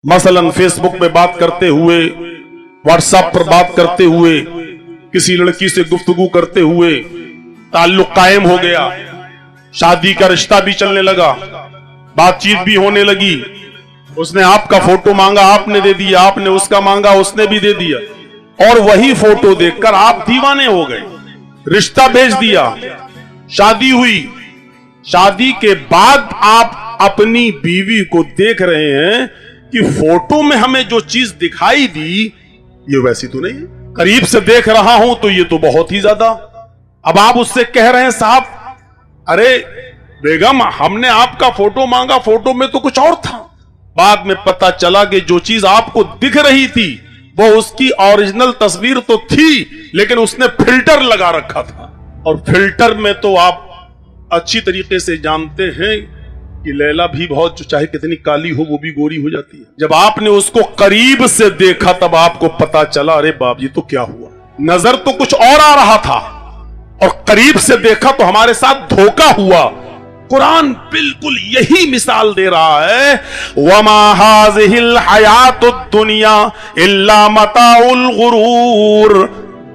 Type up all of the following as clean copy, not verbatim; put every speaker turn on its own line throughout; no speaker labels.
मसलन फेसबुक पे बात करते हुए, व्हाट्सएप पर बात करते हुए, किसी लड़की से गुफ्तगू करते हुए ताल्लुक कायम हो गया, शादी का रिश्ता भी चलने लगा, बातचीत भी होने लगी। उसने आपका फोटो मांगा, आपने दे दिया, आपने उसका मांगा, उसने भी दे दिया, और वही फोटो देखकर आप दीवाने हो गए, रिश्ता भेज दिया, शादी हुई। शादी के बाद आप अपनी बीवी को देख रहे हैं कि फोटो में हमें जो चीज दिखाई दी ये वैसी तो नहीं है, करीब से देख रहा हूं तो ये तो बहुत ही ज्यादा। अब आप उससे कह रहे हैं साहब, अरे बेगम हमने आपका फोटो मांगा, फोटो में तो कुछ और था। बाद में पता चला कि जो चीज आपको दिख रही थी वो उसकी ओरिजिनल तस्वीर तो थी, लेकिन उसने फिल्टर लगा रखा था। और फिल्टर में तो आप अच्छी तरीके से जानते हैं कि लैला भी बहुत, जो चाहे कितनी काली हो वो भी गोरी हो जाती है। जब आपने उसको करीब से देखा तब आपको पता चला, अरे बाप ये तो क्या हुआ, नजर तो कुछ और आ रहा था और करीब से देखा तो हमारे साथ धोखा हुआ। कुरान बिल्कुल यही मिसाल दे रहा है, वमा हाज़िहिल हयातुद दुनिया इल्ला मताउल गुरूर।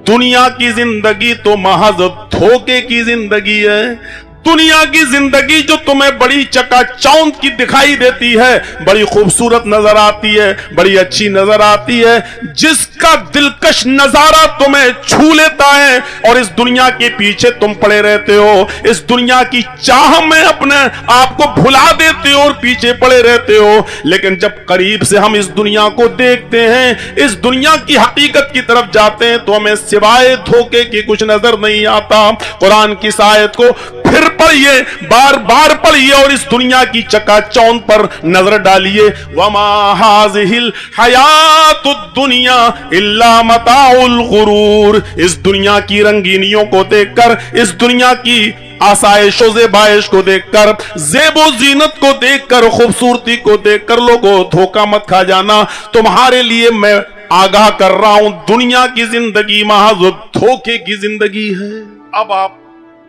दुनिया की जिंदगी तो महज धोखे की जिंदगी है। दुनिया की जिंदगी जो तुम्हें बड़ी चकाचौंध की दिखाई देती है, बड़ी खूबसूरत नजर आती है, बड़ी अच्छी नजर आती है, जिसका दिलकश नजारा तुम्हें छू लेता है, और इस दुनिया के पीछे तुम पड़े रहते हो, इस दुनिया की चाह में अपने आप को भुला देते हो और पीछे पड़े रहते हो। लेकिन जब करीब से हम इस दुनिया को देखते हैं, इस दुनिया की हकीकत की तरफ जाते हैं, तो हमें सिवाय धोखे की कुछ नजर नहीं आता। कुरान की आयत को फिर पढ़िए, बार बार पढ़िए और इस दुनिया की चकाचौंध पर नजर डालिए। वमा हाज़िहिल हयातुद दुनिया इल्ला मताउल गुरूर। इस दुनिया की रंगीनियों को देखकर, इस दुनिया की आसाइशों से बाइश को देखकर, ज़ेबो जीनत को देखकर, खूबसूरती को देखकर लोगों धोखा मत खा जाना। तुम्हारे लिए मैं आगाह कर रहा हूं, दुनिया की जिंदगी महज धोखे की जिंदगी है। अब आप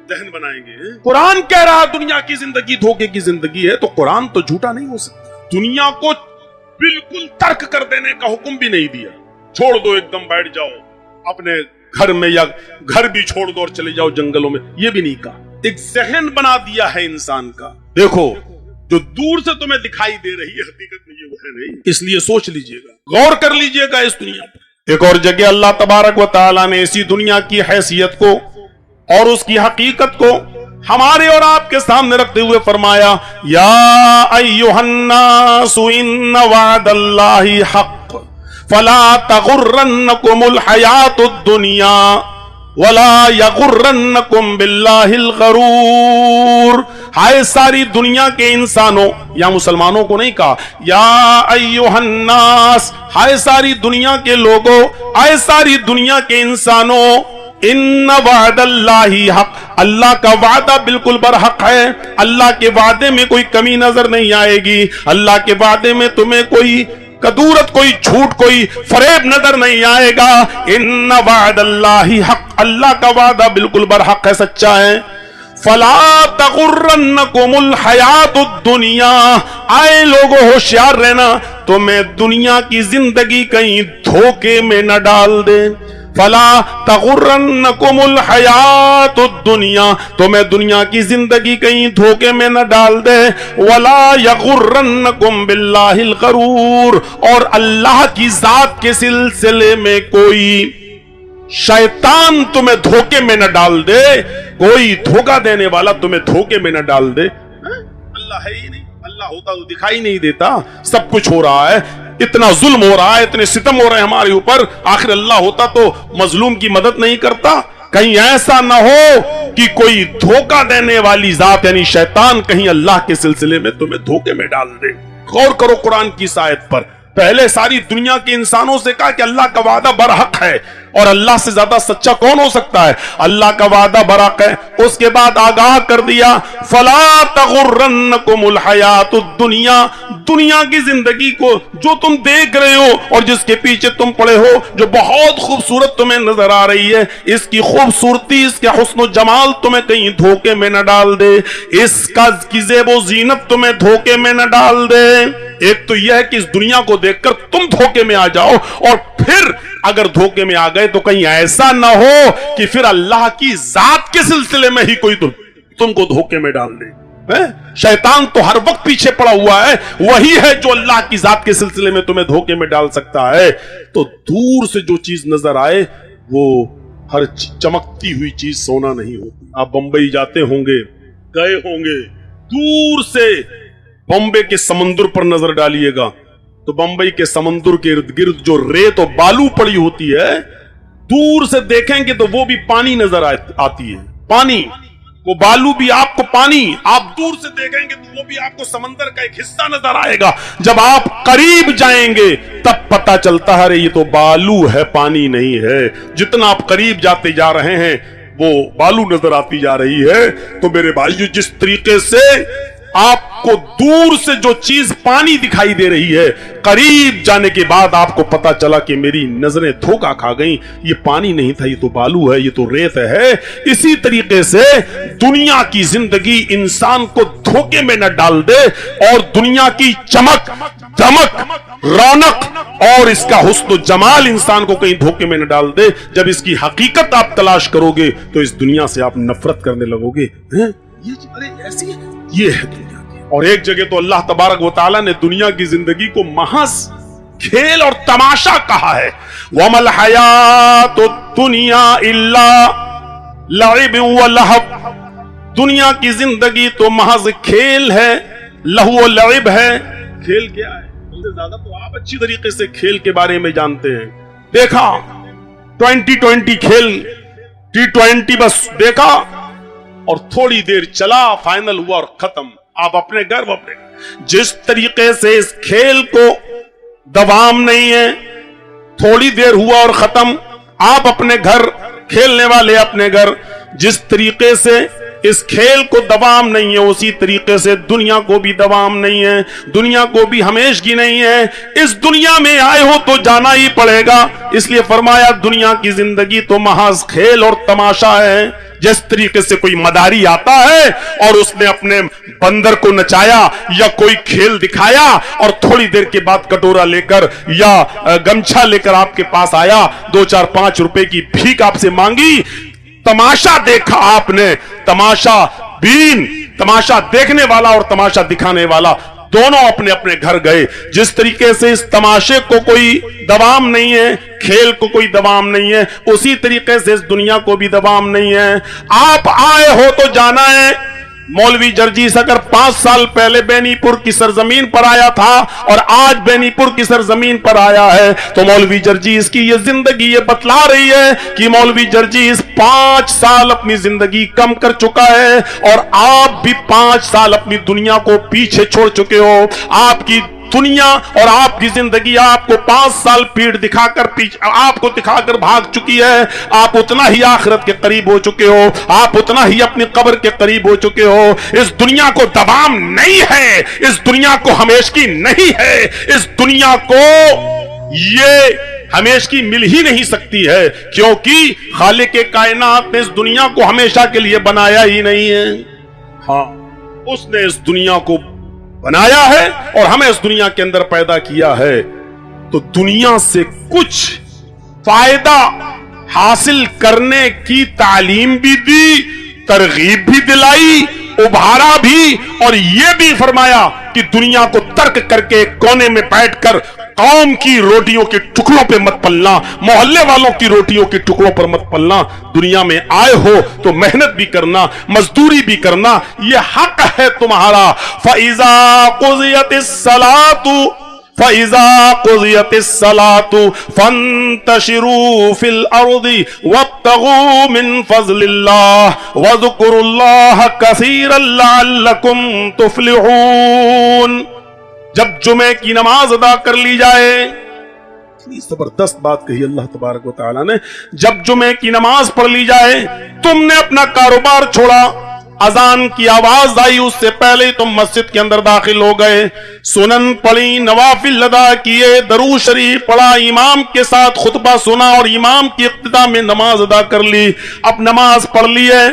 दहन बनाएंगे, कुरान कह रहा दुनिया की जिंदगी धोखे की जिंदगी है, तो कुरान तो झूठा नहीं हो सकता। दुनिया को बिल्कुल तर्क कर देने का हुक्म भी नहीं दिया, छोड़ दो एकदम बैठ जाओ अपने घर में, या घर भी छोड़ दो और चले जाओ जंगलों में, ये भी नहीं कहा। एक जहन बना दिया है इंसान का। देखो जो दूर से तुम्हें दिखाई दे रही है हकीकत में ये वो है नहीं, इसलिए सोच लीजिएगा, गौर कर लीजिएगा इस दुनिया पर। एक और जगह अल्लाह तबारक व तआला ने इसी दुनिया की हैसियत को और उसकी हकीकत को हमारे और आपके सामने रखते हुए फरमाया, या अय्युहन्नासु इन्न वअदल्लाहि हक़ फला तगुर्रन्नकुमुल हयातुद दुनिया वला यगुर्रन्नकुम बिल्लाहिल गरूर। हाय सारी दुनिया के इंसानों, या मुसलमानों को नहीं कहा, या अय्युहन्नास, हाय सारी दुनिया के लोगों, हाय सारी दुनिया के इंसानों, इन्ना वअदल्लाहि हक़, अल्लाह का वादा बिल्कुल बरहक है। अल्लाह के वादे में कोई कमी नजर नहीं आएगी, अल्लाह के वादे में तुम्हें कोई कदूरत, कोई झूठ, कोई फरेब नजर नहीं आएगा। इन्ना वअदल्लाहि हक़, अल्लाह का वादा बिल्कुल बरहक है, सच्चा है। फला तगुर्रन्नकुमुल हयातुद दुनिया, आए लोगों होशियार रहना, तुम्हें दुनिया की जिंदगी कहीं धोखे में न डाल दे। फला तगुर्रन्नकुमुल हयातुद दुनिया, तुम्हें दुनिया की जिंदगी कहीं धोखे में न डाल दे। वला यगुर्रन्नकुम बिल्लाहिल गरूर, और अल्लाह की जात के सिलसिले में कोई शैतान तुम्हें धोखे में न डाल दे, कोई धोखा देने वाला तुम्हें धोखे में न डाल दे। अल्लाह है ही नहीं, अल्लाह होता तो दिखाई नहीं देता। सब कुछ हो रहा है, इतना जुल्म हो रहा है, इतने सितम हो रहे हैं हमारे ऊपर, आखिर अल्लाह होता तो मजलूम की मदद नहीं करता। कहीं ऐसा ना हो कि कोई धोखा देने वाली जात यानी शैतान कहीं अल्लाह के सिलसिले में तुम्हें धोखे में डाल दे। गौर करो कुरान की आयत पर। पहले सारी दुनिया के इंसानों से कहा कि अल्लाह का वादा बरहक है, اور اللہ سے زیادہ سچا کون ہو سکتا ہے؟ اللہ کا وعدہ برحق ہے. اس کے بعد آگاہ کر دیا فلا تغرنکم الحیات الدنیا، دنیا کی زندگی کو جو تم دیکھ رہے ہو اور جس کے پیچھے تم پڑے ہو، جو بہت خوبصورت تمہیں نظر آ رہی ہے، اس کی خوبصورتی، اس کے حسن و جمال تمہیں کہیں دھوکے میں نہ ڈال دے، اس کا کی زیب و زینت تمہیں دھوکے میں نہ ڈال دے. ایک تو یہ ہے کہ اس دنیا کو دیکھ کر تم دھوکے میں آ جاؤ، اور پھر اگر دھوکے میں آ گئے تو کہیں ایسا نہ ہو کہ پھر اللہ کی ذات کے سلسلے میں ہی کوئی تم کو دھوکے میں ڈال دے. شیطان تو ہر وقت پیچھے پڑا ہوا ہے، وہی ہے جو اللہ کی ذات کے سلسلے میں تمہیں دھوکے میں ڈال سکتا ہے. تو دور سے جو چیز نظر آئے وہ ہر چمکتی ہوئی چیز سونا نہیں ہوتی. آپ بمبئی جاتے ہوں گے، گئے ہوں گے، دور سے بمبئی کے سمندر پر نظر ڈالیے گا تو بمبئی کے سمندر کے ارد گرد جو ریت اور بالو پڑی ہوتی ہے، دور سے دیکھیں گے تو وہ بھی پانی نظر آتی ہے. پانی، وہ بالو بھی آپ کو پانی، آپ دور سے دیکھیں گے تو وہ بھی آپ کو سمندر کا ایک حصہ نظر آئے گا. جب آپ قریب جائیں گے تب پتہ چلتا ہے یہ تو بالو ہے، پانی نہیں ہے. جتنا آپ قریب جاتے جا رہے ہیں وہ بالو نظر آتی جا رہی ہے. تو میرے بھائیو، جس طریقے سے آپ کو دور سے جو چیز پانی دکھائی دے رہی ہے، قریب جانے کے بعد آپ کو پتا چلا کہ میری نظریں دھوکا کھا گئیں، یہ پانی نہیں تھا، یہ تو بالو ہے، یہ تو ریت ہے. اسی طریقے سے دنیا کی زندگی انسان کو دھوکے میں نہ ڈال دے، اور دنیا کی چمک، دمک، رونق اور اس کا حسن و جمال انسان کو کہیں دھوکے میں نہ ڈال دے. جب اس کی حقیقت آپ تلاش کرو گے تو اس دنیا سے آپ نفرت کرنے لگو گے. یہ ہے دنیا کی. اور ایک جگہ تو اللہ تبارک و تعالی نے دنیا کی زندگی کو محض کھیل اور تماشا کہا ہے. وَمَا الْحَيَاةُ الدُّنْيَا إِلَّا لَعِبٌ وَلَهْوٌ، دنیا کی زندگی تو محض کھیل ہے، لہو و لعب ہے. کھیل کیا ہے؟ زیادہ تو آپ اچھی طریقے سے کھیل کے بارے میں جانتے ہیں. دیکھا 2020 کھیل، T20 بس دیکھا اور تھوڑی دیر چلا، فائنل ہوا اور ختم. آپ اپنے گھر جس طریقے سے اس کھیل کو دوام نہیں ہے، تھوڑی دیر ہوا اور ختم. آپ اپنے گھر، کھیلنے والے اپنے گھر، جس طریقے سے اس کھیل کو دوام نہیں ہے اسی طریقے سے دنیا کو بھی دوام نہیں ہے، دنیا کو بھی ہمیشگی نہیں ہے. اس دنیا میں آئے ہو تو جانا ہی پڑے گا. اس لیے فرمایا دنیا کی زندگی تو محض کھیل اور تماشا ہے. جس طریقے سے کوئی مداری آتا ہے اور اس نے اپنے بندر کو نچایا یا کوئی کھیل دکھایا اور تھوڑی دیر کے بعد کٹورا لے کر یا گمچھا لے کر آپ کے پاس آیا، 2 4 5 روپے کی بھیک آپ سے مانگی، تماشا دیکھا آپ نے. تماشا بین، تماشا دیکھنے والا اور تماشا دکھانے والا دونوں اپنے اپنے گھر گئے. جس طریقے سے اس تماشے کو کوئی دوام نہیں ہے، کھیل کو کوئی دوام نہیں ہے، اسی طریقے سے اس دنیا کو بھی دوام نہیں ہے. آپ آئے ہو تو جانا ہے. مولوی جرجیس اگر 5 سال پہلے بینی پور کی سرزمین پر آیا تھا اور آج بینی پور کی سرزمین پر آیا ہے تو مولوی جرجیس کی یہ زندگی یہ بتلا رہی ہے کہ مولوی جرجیس 5 سال اپنی زندگی کم کر چکا ہے اور آپ بھی 5 سال اپنی دنیا کو پیچھے چھوڑ چکے ہو. آپ کی دنیا اور آپ کی زندگی آپ کو 5 سال پیڑ دکھا کر آپ کو دکھا کر بھاگ چکی ہے. آپ اتنا ہی آخرت کے قریب ہو چکے ہو، آپ اتنا ہی اپنی قبر کے قریب ہو چکے ہو. اس دنیا کو دوام نہیں ہے، اس دنیا کو ہمیشگی نہیں ہے، اس دنیا کو یہ ہمیشگی مل ہی نہیں سکتی ہے کیونکہ خالق کائنات نے اس دنیا کو ہمیشہ کے لیے بنایا ہی نہیں ہے. ہاں، اس نے اس دنیا کو بنایا ہے اور ہمیں اس دنیا کے اندر پیدا کیا ہے. تو دنیا سے کچھ فائدہ حاصل کرنے کی تعلیم بھی دی، ترغیب بھی دلائی، ابھارا بھی، اور یہ بھی فرمایا کہ دنیا کو ترک کر کے کونے میں بیٹھ کر قوم کی روٹیوں کے ٹکڑوں پہ مت پلنا، محلے والوں کی روٹیوں کے ٹکڑوں پر مت پلنا. دنیا میں آئے ہو تو محنت بھی کرنا، مزدوری بھی کرنا، یہ حق ہے تمہارا. فَإِذَا قُضِيَتِ الصَّلَاةُ فَإِذَا قُضِيَتِ الصَّلَاةُ فَانتَشِرُوا فِي الْأَرْضِ وَابْتَغُوا مِنْ فَضْلِ اللَّهِ وَاذْكُرُوا اللَّهَ كَثِيرًا لَعَلَّكُمْ تُفْلِحُونَ. جب جمعے کی نماز ادا کر لی جائے जबरदस्त बात कही अल्लाह तबारक व तआला ने। जब जुमे की नमाज पढ़ ली जाए, तुमने अपना कारोबार छोड़ा, अजान की आवाज आई, उससे पहले ही तुम मस्जिद के अंदर दाखिल हो गए, सुनन पढ़ी, नवाफिल अदा किए, दरूद शरीफ पढ़ा, इमाम के साथ खुतबा सुना और इमाम की इक्तिदा में नमाज अदा कर ली। अब नमाज पढ़ ली है,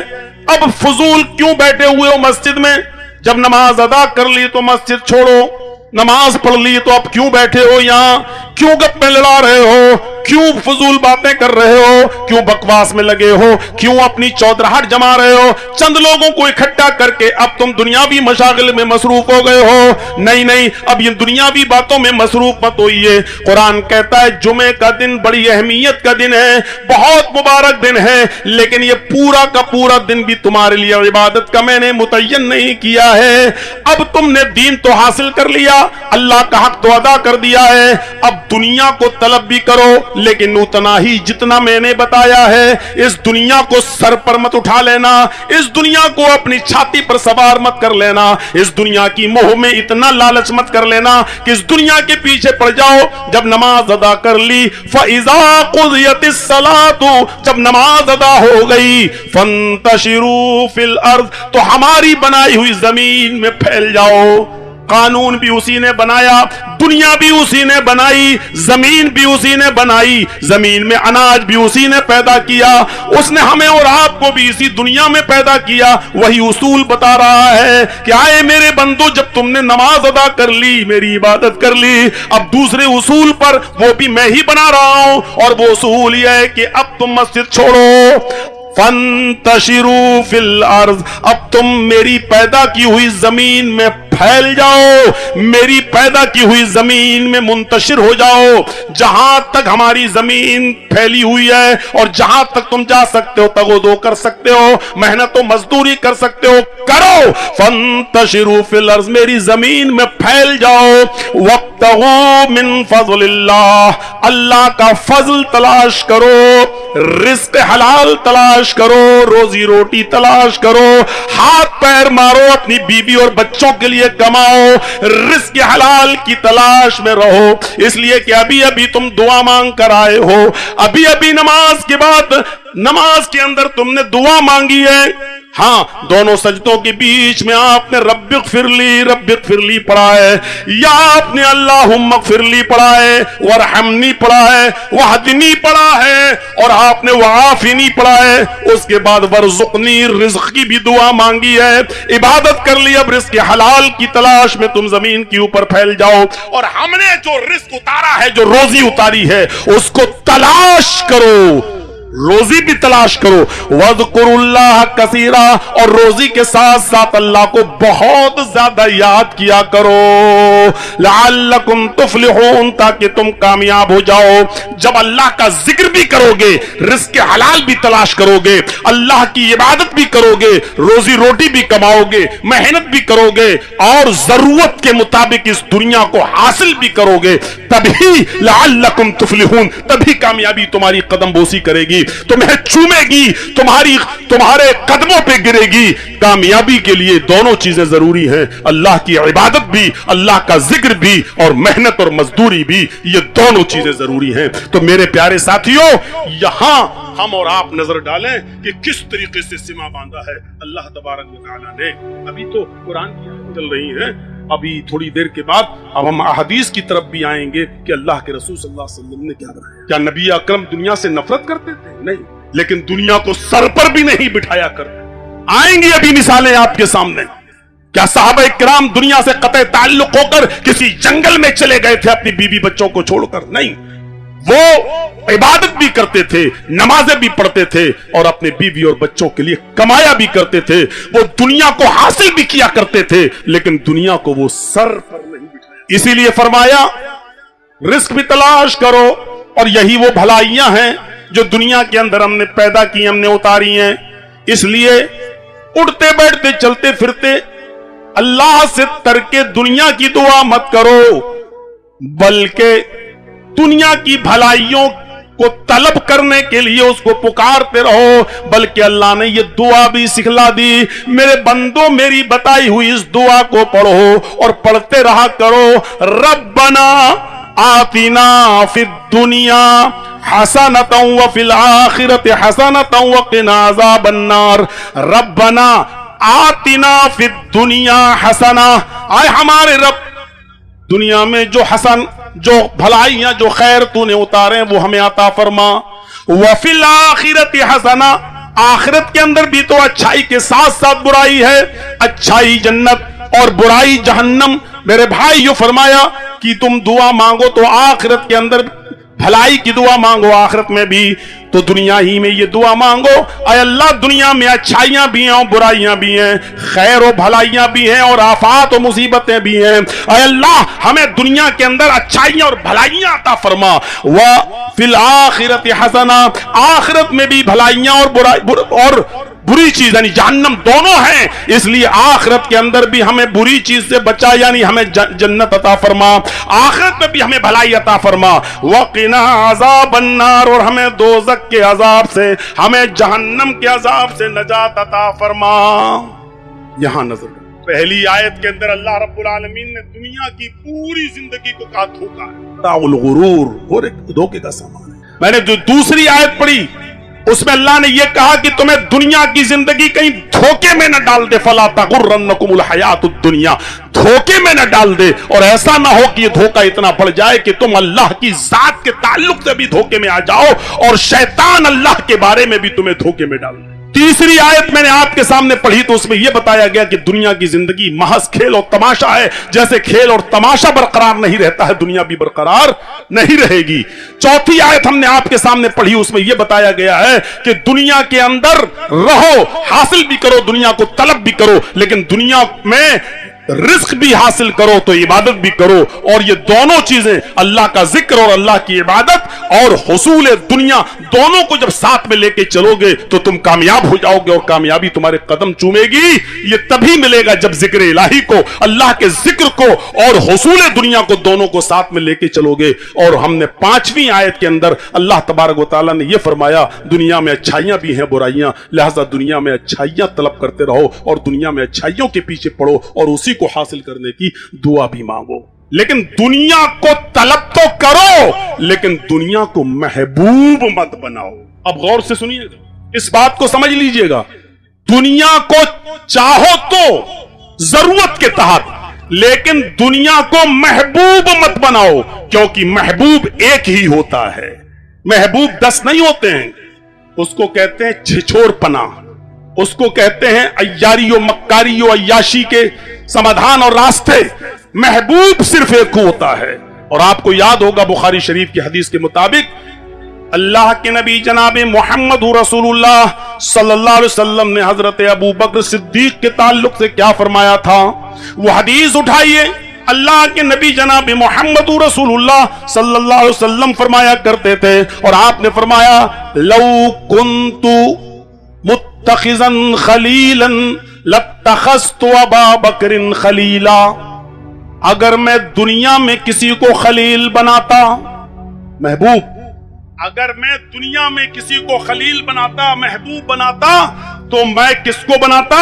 अब फजूल क्यों बैठे हुए हो मस्जिद में? जब नमाज अदा कर ली तो मस्जिद छोड़ो, नमाज पढ़ ली तो अब क्यों बैठे हो यहां? क्यों गप्पे लड़ा रहे हो? क्यों फजूल बातें कर रहे हो? क्यों बकवास में लगे हो? क्यों अपनी चौधराहट जमा रहे हो? चंद लोगों को इकट्ठा करके अब तुम दुनियावी मशागिल में मसरूफ हो गए हो। नहीं नहीं, अब ये दुनियावी बातों में मसरूफ मत होइए। कुरान कहता है जुमे का दिन बड़ी अहमियत का दिन है, बहुत मुबारक दिन है, लेकिन ये पूरा का पूरा दिन भी तुम्हारे लिए इबादत का मैंने मुतय्यन नहीं किया है। अब तुमने दीन तो हासिल कर लिया, अल्लाह का हक तो अदा कर दिया है, अब दुनिया को तलब भी करो, लेकिन उतना ही जितना मैंने बताया है। इस दुनिया को सर पर मत उठा लेना, इस दुनिया को अपनी छाती पर सवार मत कर लेना, इस दुनिया की मोह में इतना लालच मत कर लेना कि इस दुनिया के पीछे पड़ जाओ। जब नमाज अदा कर ली, फ़इज़ा क़ुज़ियतिस सलातु, जब नमाज अदा हो गई, फ़ंतशिरू फ़िल अर्ज़, तो हमारी बनाई हुई जमीन में फैल जाओ। कानून भी उसी ने बनाया, दुनिया भी उसी ने बनाई, जमीन भी उसी ने बनाई, जमीन में अनाज भी उसी ने पैदा किया, उसने हमें और आपको भी इसी दुनिया में पैदा किया। वही उसूल बता रहा है कि आए मेरे बंदो, जब तुमने नमाज अदा कर ली, मेरी इबादत कर ली, अब दूसरे उसूल पर वो भी मैं ही बना रहा हूं, और वो उसूल यह है कि अब तुम मस्जिद छोड़ो, फंतशिरू फिल अर्ज़, अब तुम मेरी पैदा की हुई जमीन में फैल जाओ, मेरी पैदा की हुई जमीन में मुंतशिर हो जाओ। जहां तक हमारी जमीन फैली हुई है और जहां तक तुम जा सकते हो, तगोदो कर सकते हो, मेहनत तो मजदूरी कर सकते हो, करो। फंतशिरू फिल अर्ज़, मेरी जमीन में फैल जाओ। वब्तगू मिन फज़लिल्लाह, अल्लाह का फजल तलाश करो, रिज़्क़ हलाल तलाश करो, रोजी रोटी तलाश करो, हाथ पैर मारो, अपनी बीवी और बच्चों के लिए कमाओ, रिज़्क़ हलाल की तलाश में रहो। इसलिए कि अभी अभी तुम दुआ मांग कर आए हो, अभी अभी नमाज के बाद, नमाज के अंदर तुमने दुआ मांगी है। हाँ, दोनों सजदों के बीच में आपने रब्बिग़फिरली पढ़ा है, या आपने अल्लाहुम्मग़फिरली पढ़ा है, वरहमनी पढ़ा है, वहदनी पढ़ा है, और आपने वआफ़िनी पढ़ा है। उसके बाद वरज़ुक़नी, रिज़्क़ की भी दुआ मांगी है, इबादत कर ली। अब रिज़्क़ हलाल की तलाश में तुम जमीन के ऊपर फैल जाओ, और हमने जो रिज़्क़ उतारा है, जो रोजी उतारी है, उसको तलाश करो, रोजी भी तलाश करो। वज़्कुरुल्लाह कसीरा, और रोजी के साथ साथ अल्लाह को बहुत ज्यादा याद किया करो। लअल्लकुम तुफ्लिहून, ताकि तुम कामयाब हो जाओ। जब अल्लाह का जिक्र भी करोगे, रिज़्क़ हलाल भी तलाश करोगे, अल्लाह की इबादत भी करोगे, रोजी रोटी भी कमाओगे, मेहनत भी करोगे, और जरूरत के मुताबिक इस दुनिया को हासिल भी करोगे, तभी लअल्लकुम तुफ्लिहून, तभी कामयाबी तुम्हारी कदम बोसी करेगी, तुम्हें चूमेगी, तुम्हारे कदमों पे गिरेगी। कामयाबी के लिए दोनों चीजें जरूरी हैं, अल्लाह की इबादत भी, अल्लाह का जिक्र भी, और मेहनत और मजदूरी भी, ये दोनों चीजें जरूरी हैं। तो मेरे प्यारे साथियों, यहां हम और आप नजर डालें कि किस तरीके से सीमा बांधा है अल्लाह तबारक व तआला ने। अभी तो कुरान की आयत चल रही है, अभी थोड़ी देर के बाद अब हम अहदीस की तरफ भी आएंगे कि अल्लाह के रसूल सल्लल्लाहु अलैहि वसल्लम ने क्या बनाया। क्या नबी अकरम दुनिया से नफरत करते थे? नहीं, लेकिन दुनिया को सर पर भी नहीं बिठाया करते। आएंगी अभी मिसालें आपके सामने। क्या सहाबा किराम दुनिया से कतई ताल्लुक होकर किसी जंगल में चले गए थे अपनी बीवी बच्चों को छोड़कर? नहीं, वो इबादत भी करते थे, नमाजें भी पढ़ते थे, और अपने बीवी और बच्चों के लिए कमाया भी करते थे। वो दुनिया को हासिल भी किया करते थे, लेकिन दुनिया को वो सर पर नहीं बिठाया। इसीलिए फरमाया रिज़्क़ भी तलाश करो, और यही वो भलाइयां हैं जो दुनिया के अंदर हमने पैदा की, हमने उतारी हैं। इसलिए उठते बैठते चलते फिरते अल्लाह से तरके दुनिया की दुआ मत करो, बल्कि दुनिया की भलाइयों को तलब करने के लिए उसको पुकारते रहो। बल्कि अल्लाह ने ये दुआ भी सिखला दी, मेरे बंदों मेरी बताई हुई इस दुआ को पढ़ो और पढ़ते रहा करो। रब्बना आतिना फिद दुनिया हसनतन व फिल आखिरति हसनतन व क़िना अज़ाबन्नार। रब्बना आतिना फिद दुनिया हसना, आए हमारे रब दुनिया में जो हसन, जो भलाइयां, जो खैर तूने उतारे वो हमें अता फरमा। व फिल आखिरति हसना, आखिरत के अंदर भी तो अच्छाई के साथ साथ बुराई है, अच्छाई जन्नत और बुराई जहन्नम। मेरे भाई यो फरमाया कि तुम दुआ मांगो तो आखिरत के अंदर भलाई की दुआ मांगो, आखिरत में भी तो दुनिया ही में ये दुआ मांगो, ऐ अल्लाह दुनिया में अच्छाइयां भी हैं और बुराइयां भी हैं, खैर और भलाइयां भी हैं और आफात और मुसीबतें भी हैं। ऐ अल्लाह हमें दुनिया के अंदर अच्छाइयां और भलाइयां अता फरमा। व फिल आखिरत हसना, आखिरत में भी भलाइयां और बुरी चीज यानी जहन्नम दोनों हैं, इसलिए आखिरत के अंदर भी हमें बुरी चीज से बचा, यानी हमें जन्नत अता फरमा, आखिरत में भी हमें भलाई अता फरमा। वक़िना अज़ाबन्नार, और हमें दोज़ख के अजाब से, हमें जहन्नम के अजाब से नजात अता फरमा। यहां नजर, पहली आयत के अंदर अल्लाह रब्बुल आलमीन ने दुनिया की पूरी जिंदगी को कहा धोखा है, ताउल गुरूर, और एक धोखे का सामान है। मैंने जो दूसरी आयत पढ़ी उसमें अल्लाह ने यह कहा कि तुम्हें दुनिया की जिंदगी कहीं धोखे में न डाल दे, फला तगुर्रन्नकुमुल हयातुद दुनिया, धोखे में न डाल दे, और ऐसा ना हो कि ये धोखा इतना बढ़ जाए कि तुम अल्लाह की जात के ताल्लुक से भी धोखे में आ जाओ और शैतान अल्लाह के बारे में भी तुम्हें धोखे में डाल दे। तीसरी आयत मैंने आपके सामने पढ़ी तो उसमें यह बताया गया कि दुनिया की जिंदगी महज खेल और तमाशा है, जैसे खेल और तमाशा बरकरार नहीं रहता है, दुनिया भी बरकरार नहीं रहेगी। चौथी आयत हमने आपके सामने पढ़ी, उसमें यह बताया गया है कि दुनिया के अंदर रहो, हासिल भी करो, दुनिया को तलब भी करो, लेकिन दुनिया में रिस्क भी हासिल करो तो इबादत भी करो, और ये दोनों चीजें अल्लाह का जिक्र और अल्लाह की इबादत और हुसूल दुनिया दोनों को जब साथ में लेके चलोगे तो तुम कामयाब हो जाओगे, और कामयाबी तुम्हारे कदम चूमेगी। ये तभी मिलेगा जब जिक्र इलाही को, अल्लाह के जिक्र को और हुसूल दुनिया को दोनों को साथ में लेके चलोगे। और हमने पांचवी आयत के अंदर अल्लाह तबारक व तआला ने यह फरमाया दुनिया में अच्छाइयां भी हैं बुराइयां, लिहाजा दुनिया में अच्छाइयां तलब करते रहो और दुनिया में अच्छाइयों के पीछे पड़ो और उसी को हासिल करने की दुआ भी मांगो। लेकिन दुनिया को तलब तो करो, लेकिन दुनिया को महबूब मत बनाओ। अब गौर से सुनिएगा, इस बात को समझ लीजिएगा, दुनिया को चाहो तो जरूरत के तहत, लेकिन दुनिया को महबूब मत बनाओ, क्योंकि महबूब एक ही होता है, महबूब 10 नहीं होते हैं। उसको कहते हैं छिछोरपना, उसको कहते हैं अय्यारियों मक्कारियों अय्याशी के समाधान और रास्ते। महबूब सिर्फ एक होता है। और आपको याद होगा बुखारी शरीफ की हदीस के मुताबिक अल्लाह के नबी जनाब मोहम्मद रसूलुल्लाह सल्लल्लाहु अलैहि वसल्लम ने हजरत अबू बकर सिद्दीक के ताल्लुक से क्या फरमाया था, वो हदीस उठाइए। अल्लाह के नबी जनाब मोहम्मद रसूलुल्लाह सल्लल्लाहु अलैहि वसल्लम फरमाया करते थे, और आपने फरमाया लौ कुन्तु मुत्तखिज़न खलीलन लत्तखज़्तु अबा बकरिन खलीला, अगर मैं दुनिया में किसी को खलील बनाता, महबूब, अगर मैं दुनिया में किसी को खलील बनाता, महबूब बनाता, तो मैं किसको बनाता?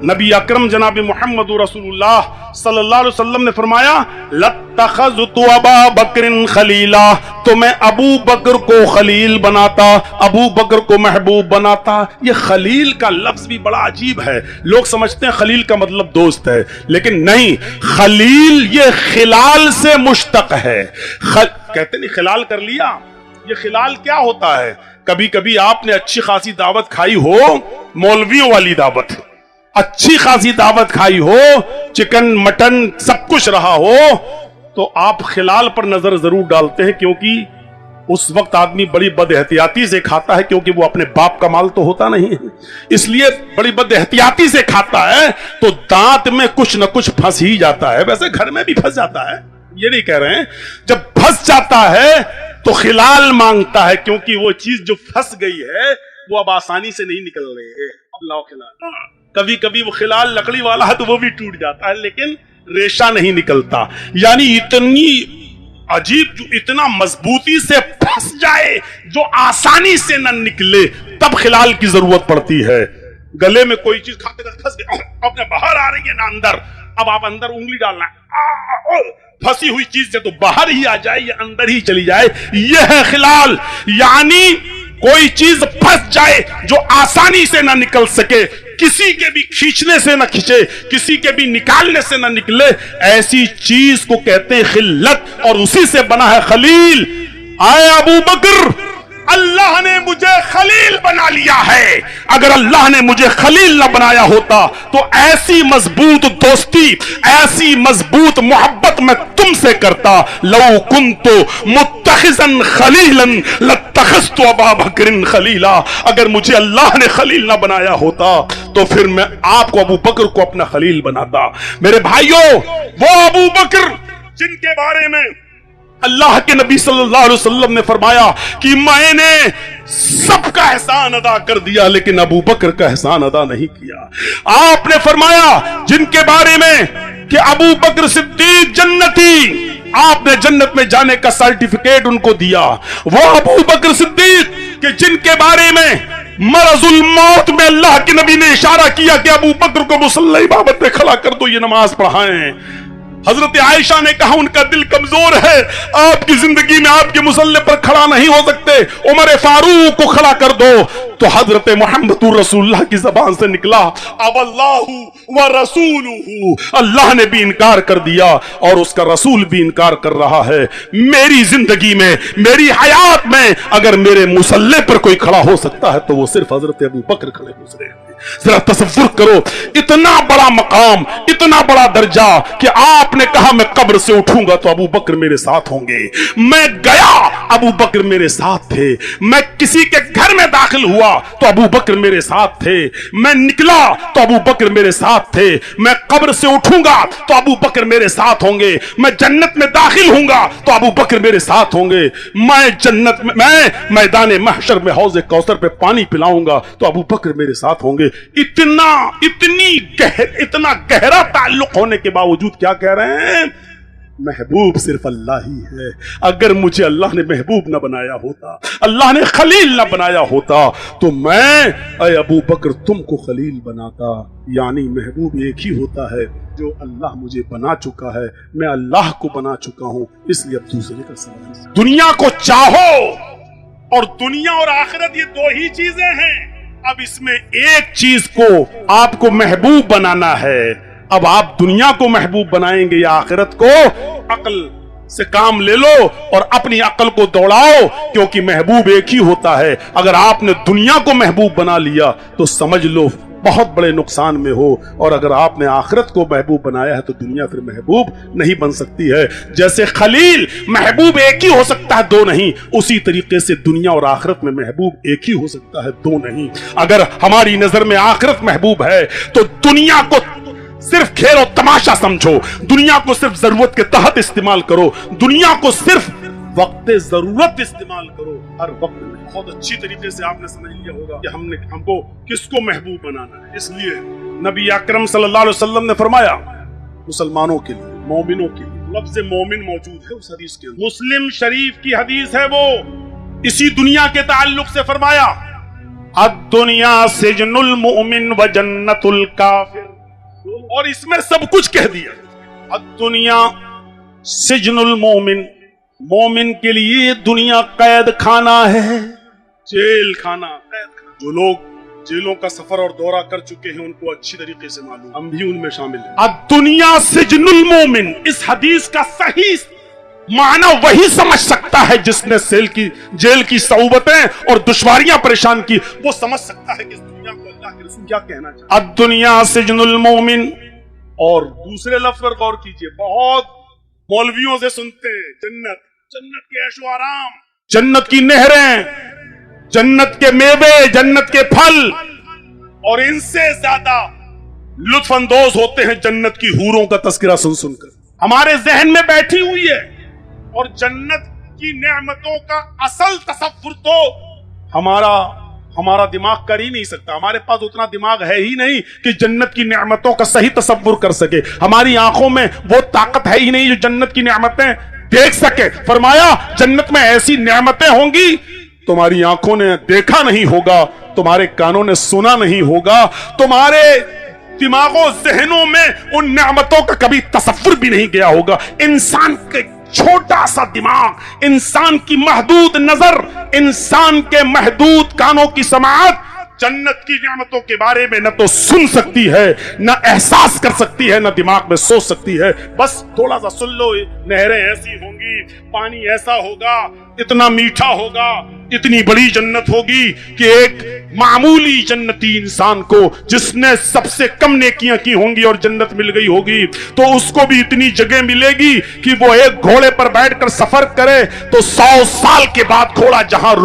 नबी अकरम जनाब मोहम्मद रसूलुल्लाह सल्लल्लाहु अलैहि वसल्लम ने फरमाया लत्तखज़्तु अबा बकरिन खलीला, तो मैं अबू बकर को खलील बनाता, अबू बकर को महबूब बनाता। ये खलील का लफ्ज भी बड़ा अजीब है, लोग समझते हैं खलील का मतलब दोस्त है, लेकिन नहीं, खलील ये खिलाल से मुश्तक है। कहते नहीं खिलाल कर लिया, ये खिलाल क्या होता है? कभी कभी आपने अच्छी खासी दावत खाई हो, मौलवियों वाली दावत, अच्छी खासी दावत खाई हो, चिकन मटन सब कुछ रहा हो, तो आप खिलाल पर नजर जरूर डालते हैं, क्योंकि उस वक्त आदमी बड़ी बदएहतियाती से खाता है, क्योंकि वो अपने बाप का माल तो होता नहीं है, इसलिए बड़ी बदएहतियाती से खाता है, तो दांत में कुछ न कुछ फंस ही जाता है। वैसे घर में भी फंस जाता है, ये नहीं कह रहे हैं, जब फंस जाता है तो खिलाल मांगता है, क्योंकि वो चीज जो फंस गई है वो अब आसानी से नहीं निकल रही है। अब लाओ खिलाल, कभी कभी वो खिलाल लकड़ी वाला है तो वो भी टूट जाता है, लेकिन रेशा नहीं निकलता। यानी इतनी अजीब, जो इतना मजबूती से फंस जाए, जो आसानी से न निकले, तब खिलाल की जरूरत पड़ती है। गले में कोई चीज खाते खाते फंस गई, अब बाहर आ रही है ना अंदर, अब आप अंदर उंगली डालना है, फंसी हुई चीज से तो बाहर ही आ जाए या अंदर ही चली जाए, यह है खिलाल। यानी कोई चीज फंस जाए जो आसानी से ना निकल सके, किसी के भी खींचने से ना खींचे, किसी के भी निकालने से ना निकले, ऐसी चीज को कहते हैं खिल्लत, और उसी से बना है खलील। आए अबू बकर, अल्लाह ने मुझे खलील बना लिया है। अगर अल्लाह ने मुझे खलील न बनाया होता तो ऐसी मजबूत दोस्ती, ऐसी मजबूत मोहब्बत मैं तुमसे करता। लौ कुन्तु मुत्तखिज़न खलीलन लत्तखज़तु अबा बकरिन खलीला। अगर मुझे अल्लाह ने खलील न बनाया होता तो फिर मैं आपको, अबू बकर को अपना खलील बनाता। मेरे भाइयों, वो अबू बकर जिनके बारे में अल्लाह के नबी सल्लल्लाहु अलैहि वसल्लम ने फरमाया कि मैंने सबका एहसान अदा कर दिया लेकिन अबू बकर का एहसान अदा नहीं किया। आपने फरमाया जिनके बारे में कि अबू बकर सिद्दीक जन्नती, आपने जन्नत में जाने का सर्टिफिकेट उनको दिया। वो अबू बकर सिद्दीक कि जिनके बारे में मरजुल मौत में अल्लाह के नबी ने इशारा किया कि अबू बकर को मुसल्ला इमामत पे खड़ा कर दो, ये नमाज पढ़ाएं। हजरत आयशा ने कहा उनका दिल कमजोर है, आपकी जिंदगी में आपके मुसल्ले पर खड़ा नहीं हो सकते, उमर फारूक को खड़ा कर दो। तो हजरत मोहम्मदुर रसूलुल्लाह की जबान से निकला अब अल्लाहु व रसूलुहु, अल्लाह ने भी इनकार कर दिया और उसका रसूल भी इनकार कर रहा है। मेरी जिंदगी में, मेरी हयात में अगर मेरे मुसल्ले पर कोई खड़ा हो सकता है तो वो सिर्फ हजरत अबू बकर खड़े गुजरे। जरा तसव्वुर करो, इतना बड़ा मकाम, इतना बड़ा दर्जा कि आपने कहा मैं कब्र से उठूंगा तो अबू बकर मेरे साथ होंगे। मैं गया, अबू बकर मेरे साथ थे। मैं किसी के घर में दाखिल हुआ तो अबू बकर मेरे साथ थे। मैं निकला तो अबू बकर मेरे साथ थे। मैं कब्र से उठूंगा तो अबू बकर मेरे साथ होंगे। मैं जन्नत में दाखिल होऊंगा तो अबू बकर मेरे साथ होंगे। मैं जन्नत में, मैं मैदान महशर में हौज़े कौसर पे पानी पिलाऊंगा तो अबू बकर मेरे साथ होंगे। इतना गहरा ताल्लुक होने के बावजूद क्या कह रहे हैं? महबूब सिर्फ अल्लाह ही है। अगर मुझे अल्लाह ने महबूब न बनाया होता, अल्लाह ने खलील न बनाया होता तो मैं अय अबू बकर तुमको खलील बनाता। यानी महबूब एक ही होता है जो अल्लाह मुझे बना चुका है, मैं अल्लाह को बना चुका हूं। इसलिए अब दूसरे का सवाल, दुनिया को चाहो, और दुनिया और आखिरत ये दो ही चीजें हैं। अब इसमें एक चीज को आपको महबूब बनाना है। अब आप दुनिया को महबूब बनाएंगे या आखिरत को? अक्ल से काम ले लो और अपनी अक्ल को दौड़ाओ, क्योंकि महबूब एक ही होता है। अगर आपने दुनिया को महबूब बना लिया तो समझ लो बहुत बड़े नुकसान में हो, और अगर आपने आखिरत को महबूब बनाया है तो दुनिया फिर महबूब नहीं बन सकती है। जैसे खलील महबूब एक ही हो सकता है, दो नहीं, उसी तरीके से दुनिया और आखिरत में महबूब एक ही हो सकता है, दो नहीं। अगर हमारी नजर में आखिरत महबूब है तो दुनिया को सिर्फ खेल और तमाशा समझो, दुनिया को सिर्फ जरूरत के तहत इस्तेमाल करो, दुनिया को सिर्फ वक्त जरूरत इस्तेमाल करो। हर वक्त में बहुत अच्छी तरीके से आपने समझ लिया होगा कि हमको किसको महबूब बनाना है। इसलिए नबी अकरम सल्लल्लाहु अलैहि वसल्लम ने फरमाया मुसलमानों के लिए, मोमिनों के लिए, लफ्ज़ मोमिन मौजूद है उस हदीस के अंदर। मुस्लिम शरीफ की हदीस है, वो इसी दुनिया के ताल्लुक से फरमाया अद-दुनिया सिजनुल मुमिन व जन्नतुल काफिर, और इसमें सब कुछ कह दिया। अद-दुनिया सिजनुल मोमिन, मोमिन के लिए दुनिया कैद खाना है, जेल खाना, कैद खाना। जो लोग जेलों का सफर और दौरा कर चुके हैं उनको अच्छी तरीके से मालूम, हम भी उनमें शामिल हैं। अद-दुनिया सिजनुल मोमिन, इस हदीस का सही माना वही समझ सकता है जिसने जेल की सऊबतें और दुश्वारियां परेशान की, वो समझ सकता है कि इस दुनिया को अल्लाह के रसूल क्या कहना चाहते हैं। अद-दुनिया सिजनुल मोमिन, और दूसरे लफ्ज पर गौर कीजिए, बहुत मौलवियों से सुनते हैं जन्नत, जन्नत के ऐशो आराम, जन्नत की नहरें, जन्नत के मेवे, जन्नत के फल, और इनसे ज्यादा लुत्फ अंदोज होते हैं जन्नत की हूरों का तस्करा सुन सुनकर। हमारे जहन में बैठी हुई है, और जन्नत की नेमतों का असल तसव्वुर तो हमारा दिमाग कर ही नहीं सकता। हमारे पास उतना दिमाग है ही नहीं कि जन्नत की नेमतों का सही तसव्वुर कर सके। हमारी आंखों में वो ताकत है ही नहीं जो जन्नत की नेमतें देख सके। फरमाया जन्नत में ऐसी नेमतें होंगी तुम्हारी आंखों ने देखा नहीं होगा, तुम्हारे कानों ने सुना नहीं होगा, तुम्हारे दिमागों जहनों में उन नेमतों का कभी तसव्वुर भी नहीं गया होगा। इंसान के छोटा सा दिमाग, इंसान की महदूद नजर, इंसान के महदूद कानों की समाअत जन्नत की नेमतों के बारे में न तो सुन सकती है, न एहसास कर सकती है, न दिमाग में सोच सकती है। बस थोड़ा सा सुन लो, नहरें ऐसी होंगी, पानी ऐसा होगा, इतना मीठा होगा, इतनी बड़ी जन्नत होगी कि एक मामूली जन्नती इंसान को जिसने सबसे कम नेकियां की होंगी और जन्नत मिल गई होगी, तो उसको भी इतनी जगह मिलेगी कि वो एक घोड़े पर बैठकर सफर करे तो 100 साल के बाद घोड़ा जहां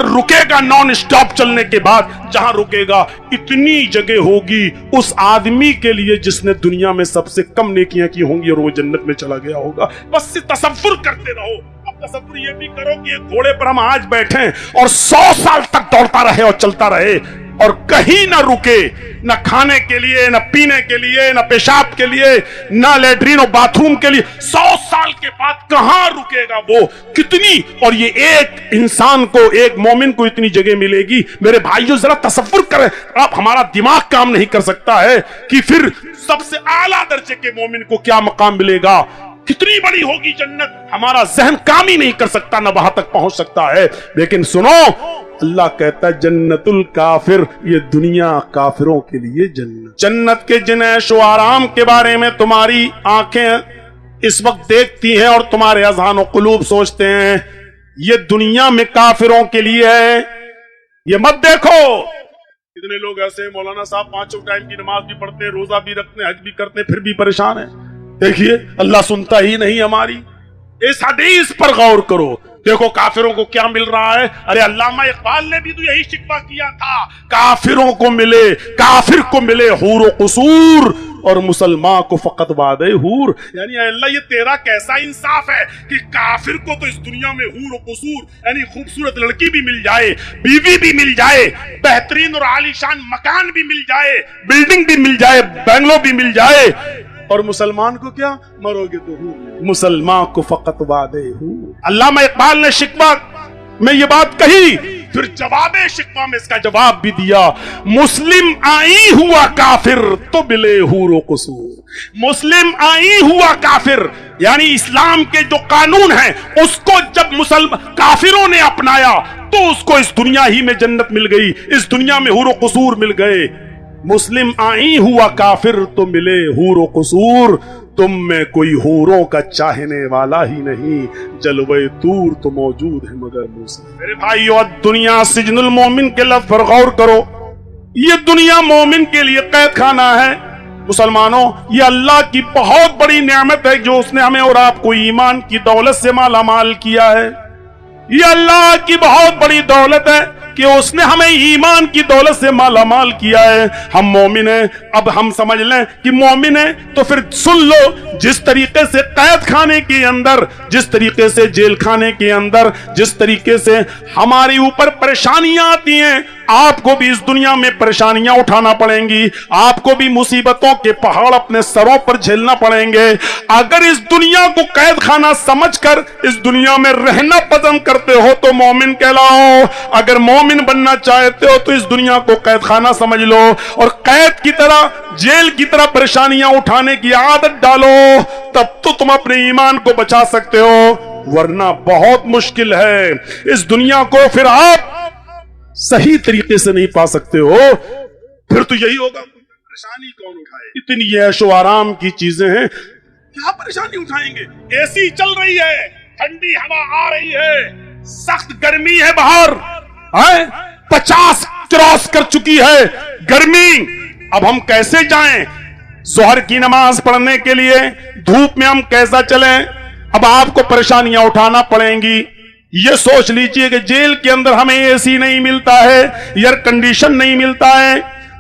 रुकेगा नॉन स्टॉप चलने के बाद जहां रुकेगा, इतनी जगह होगी उस आदमी के लिए जिसने दुनिया में सबसे कम नेकियां की होंगी और वो जन्नत में चला गया होगा। बस तसव्वुर करते रहो। अब तसव्वुर ये भी करो कि एक घोड़े पर हम आज बैठे और 100 साल तक दौड़ता रहे और चलता रहे और कहीं ना रुके, न खाने के लिए, न पीने के लिए, न पेशाब के लिए, न लैट्रिन और बाथरूम के लिए। 100 साल के बाद कहां रुकेगा वो? कितनी, और ये एक इंसान को, एक मोमिन को इतनी जगह मिलेगी। मेरे भाइयों जरा तसव्वुर करें, आप, हमारा दिमाग काम नहीं कर सकता है कि फिर सबसे आला दर्जे के मोमिन को क्या मकाम मिलेगा, कितनी बड़ी होगी जन्नत, हमारा जहन काम ही नहीं कर सकता, न वहां तक पहुंच सकता है। लेकिन सुनो, अल्लाह कहता है जन्नतुल काफिर, ये दुनिया काफिरों के लिए जन्नत। जन्नत के जिन ऐशो आराम के बारे में तुम्हारी आंखें इस वक्त देखती हैं और तुम्हारे अज़हान और कुलूब सोचते हैं ये दुनिया में काफिरों के लिए है, ये मत देखो। कितने लोग ऐसे हैं, मौलाना साहब 5 टाइम की नमाज भी पढ़ते हैं, रोजा भी रखते हैं, हज भी करते हैं, फिर भी परेशान है। देखिए अल्लाह सुनता ही नहीं हमारी। इस हदीस पर गौर करो, देखो काफिरों को क्या मिल रहा है। अरे अल्लामा इकबाल ने भी तो यही शिकवा किया था, काफिरों को मिले, काफिर को मिले हूर कसूर और मुसलमान को फकत वादे हूर। यानी अल्लाह ये तेरा कैसा इंसाफ है कि काफिर को तो इस दुनिया में हूर कसूर यानी खूबसूरत लड़की भी मिल जाए, बीवी भी मिल जाए, बेहतरीन और आलीशान मकान भी मिल जाए, बिल्डिंग भी मिल जाए, बंगलो भी मिल जाए, और मुसलमान को क्या, मरोगे तो हूँ, मुसलमान को फकत वादे हूँ। अल्लामा इकबाल ने शिकवा में ये बात कही, फिर जवाबे शिकवा में इसका जवाब भी दिया, मुस्लिम आई हुआ काफिर तो मिले हूरो कसूर। मुस्लिम आई हुआ काफिर यानी इस्लाम के जो कानून हैं उसको जब मुसलमान काफिरों ने अपनाया तो उसको इस दुनिया ही में जन्नत मिल गई, इस दुनिया में हूरो कसूर मिल गए। मुस्लिम आई हुआ काफिर तो मिले हूरो कसूर, तुम में कोई हूरों का चाहने वाला ही नहीं, जलवे तूर तो मौजूद है मगर मुस्लिम। मेरे भाइयों, दुनिया सिजनुल मोमिन के लफ्ज़ पर गौर करो, ये दुनिया मोमिन के लिए कैद खाना है। मुसलमानों, ये अल्लाह की बहुत बड़ी नेमत है जो उसने हमें और आपको ईमान की दौलत से माला माल किया है। ये अल्लाह की बहुत बड़ी दौलत है कि उसने हमें ईमान की दौलत से माला माल किया है। हम मोमिन हैं। अब हम समझ लें कि मोमिन है तो फिर सुन लो, जिस तरीके से कैद खाने के अंदर, जिस तरीके से जेल खाने के अंदर, जिस तरीके से हमारे ऊपर परेशानियां आती हैं, आपको भी इस दुनिया में परेशानियां उठाना पड़ेंगी, आपको भी मुसीबतों के पहाड़ अपने सरों पर झेलना पड़ेंगे। अगर इस दुनिया को कैद खाना समझकर इस दुनिया में रहना पसंद करते हो तो मोमिन कहलाओ। अगर मोमिन बनना चाहते हो तो इस दुनिया को कैद खाना समझ लो और कैद की तरह, जेल की तरह परेशानियां उठाने की आदत डालो, तब तो तुम अपने ईमान को बचा सकते हो, वरना बहुत मुश्किल है। इस दुनिया को फिर आप सही तरीके से नहीं पा सकते हो, फिर तो यही होगा, परेशानी कौन उठाए? इतनी ऐशो आराम की चीजें हैं, क्या परेशानी उठाएंगे? एसी चल रही है, ठंडी हवा आ रही है, सख्त गर्मी है बाहर, 50 क्रॉस कर चुकी है गर्मी। अब हम कैसे जाएं जोहर की नमाज पढ़ने के लिए? धूप में हम कैसा चलें? अब आपको परेशानियां उठाना पड़ेंगी। ये सोच लीजिए कि जेल के अंदर हमें एसी नहीं मिलता है, एयर कंडीशन नहीं मिलता है,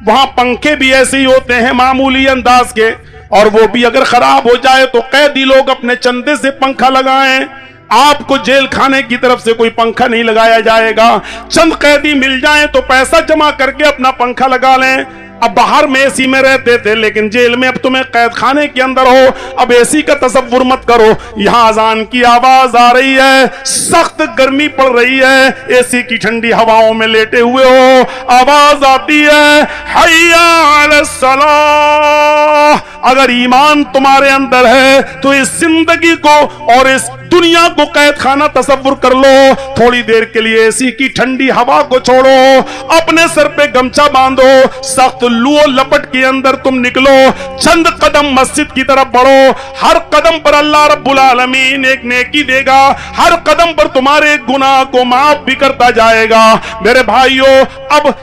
वहां पंखे भी ऐसे ही होते हैं मामूली अंदाज के, और वो भी अगर खराब हो जाए तो कैदी लोग अपने चंदे से पंखा लगाएं। आपको जेल खाने की तरफ से कोई पंखा नहीं लगाया जाएगा। चंद कैदी मिल जाएं तो पैसा जमा करके अपना पंखा लगा लें। अब बाहर में एसी में रहते थे, लेकिन जेल में अब तुम्हें कैद खाने के अंदर हो। अब एसी का तसव्वुर मत करो, यहां अजान की आवाज आ रही है, सख्त गर्मी पड़ रही है, एसी की ठंडी हवाओं में लेटे हुए हो, आवाज आती है हय्या अलस सलाह। अगर ईमान तुम्हारे अंदर है तो इस जिंदगी को और इस दुनिया को कैद खाना तसव्वुर कर लो। थोड़ी देर के लिए एसी की ठंडी हवा को छोड़ो, अपने सर पे गमछा बांधो, सख्त लू लपट के अंदर तुम निकलो, चंद कदम मस्जिद की तरफ बढ़ो। हर कदम पर अल्लाह रब्बुल आलमीन एक नेकी देगा, हर कदम पर तुम्हारे गुनाह को माफ भी करता जाएगा। मेरे भाइयों, अब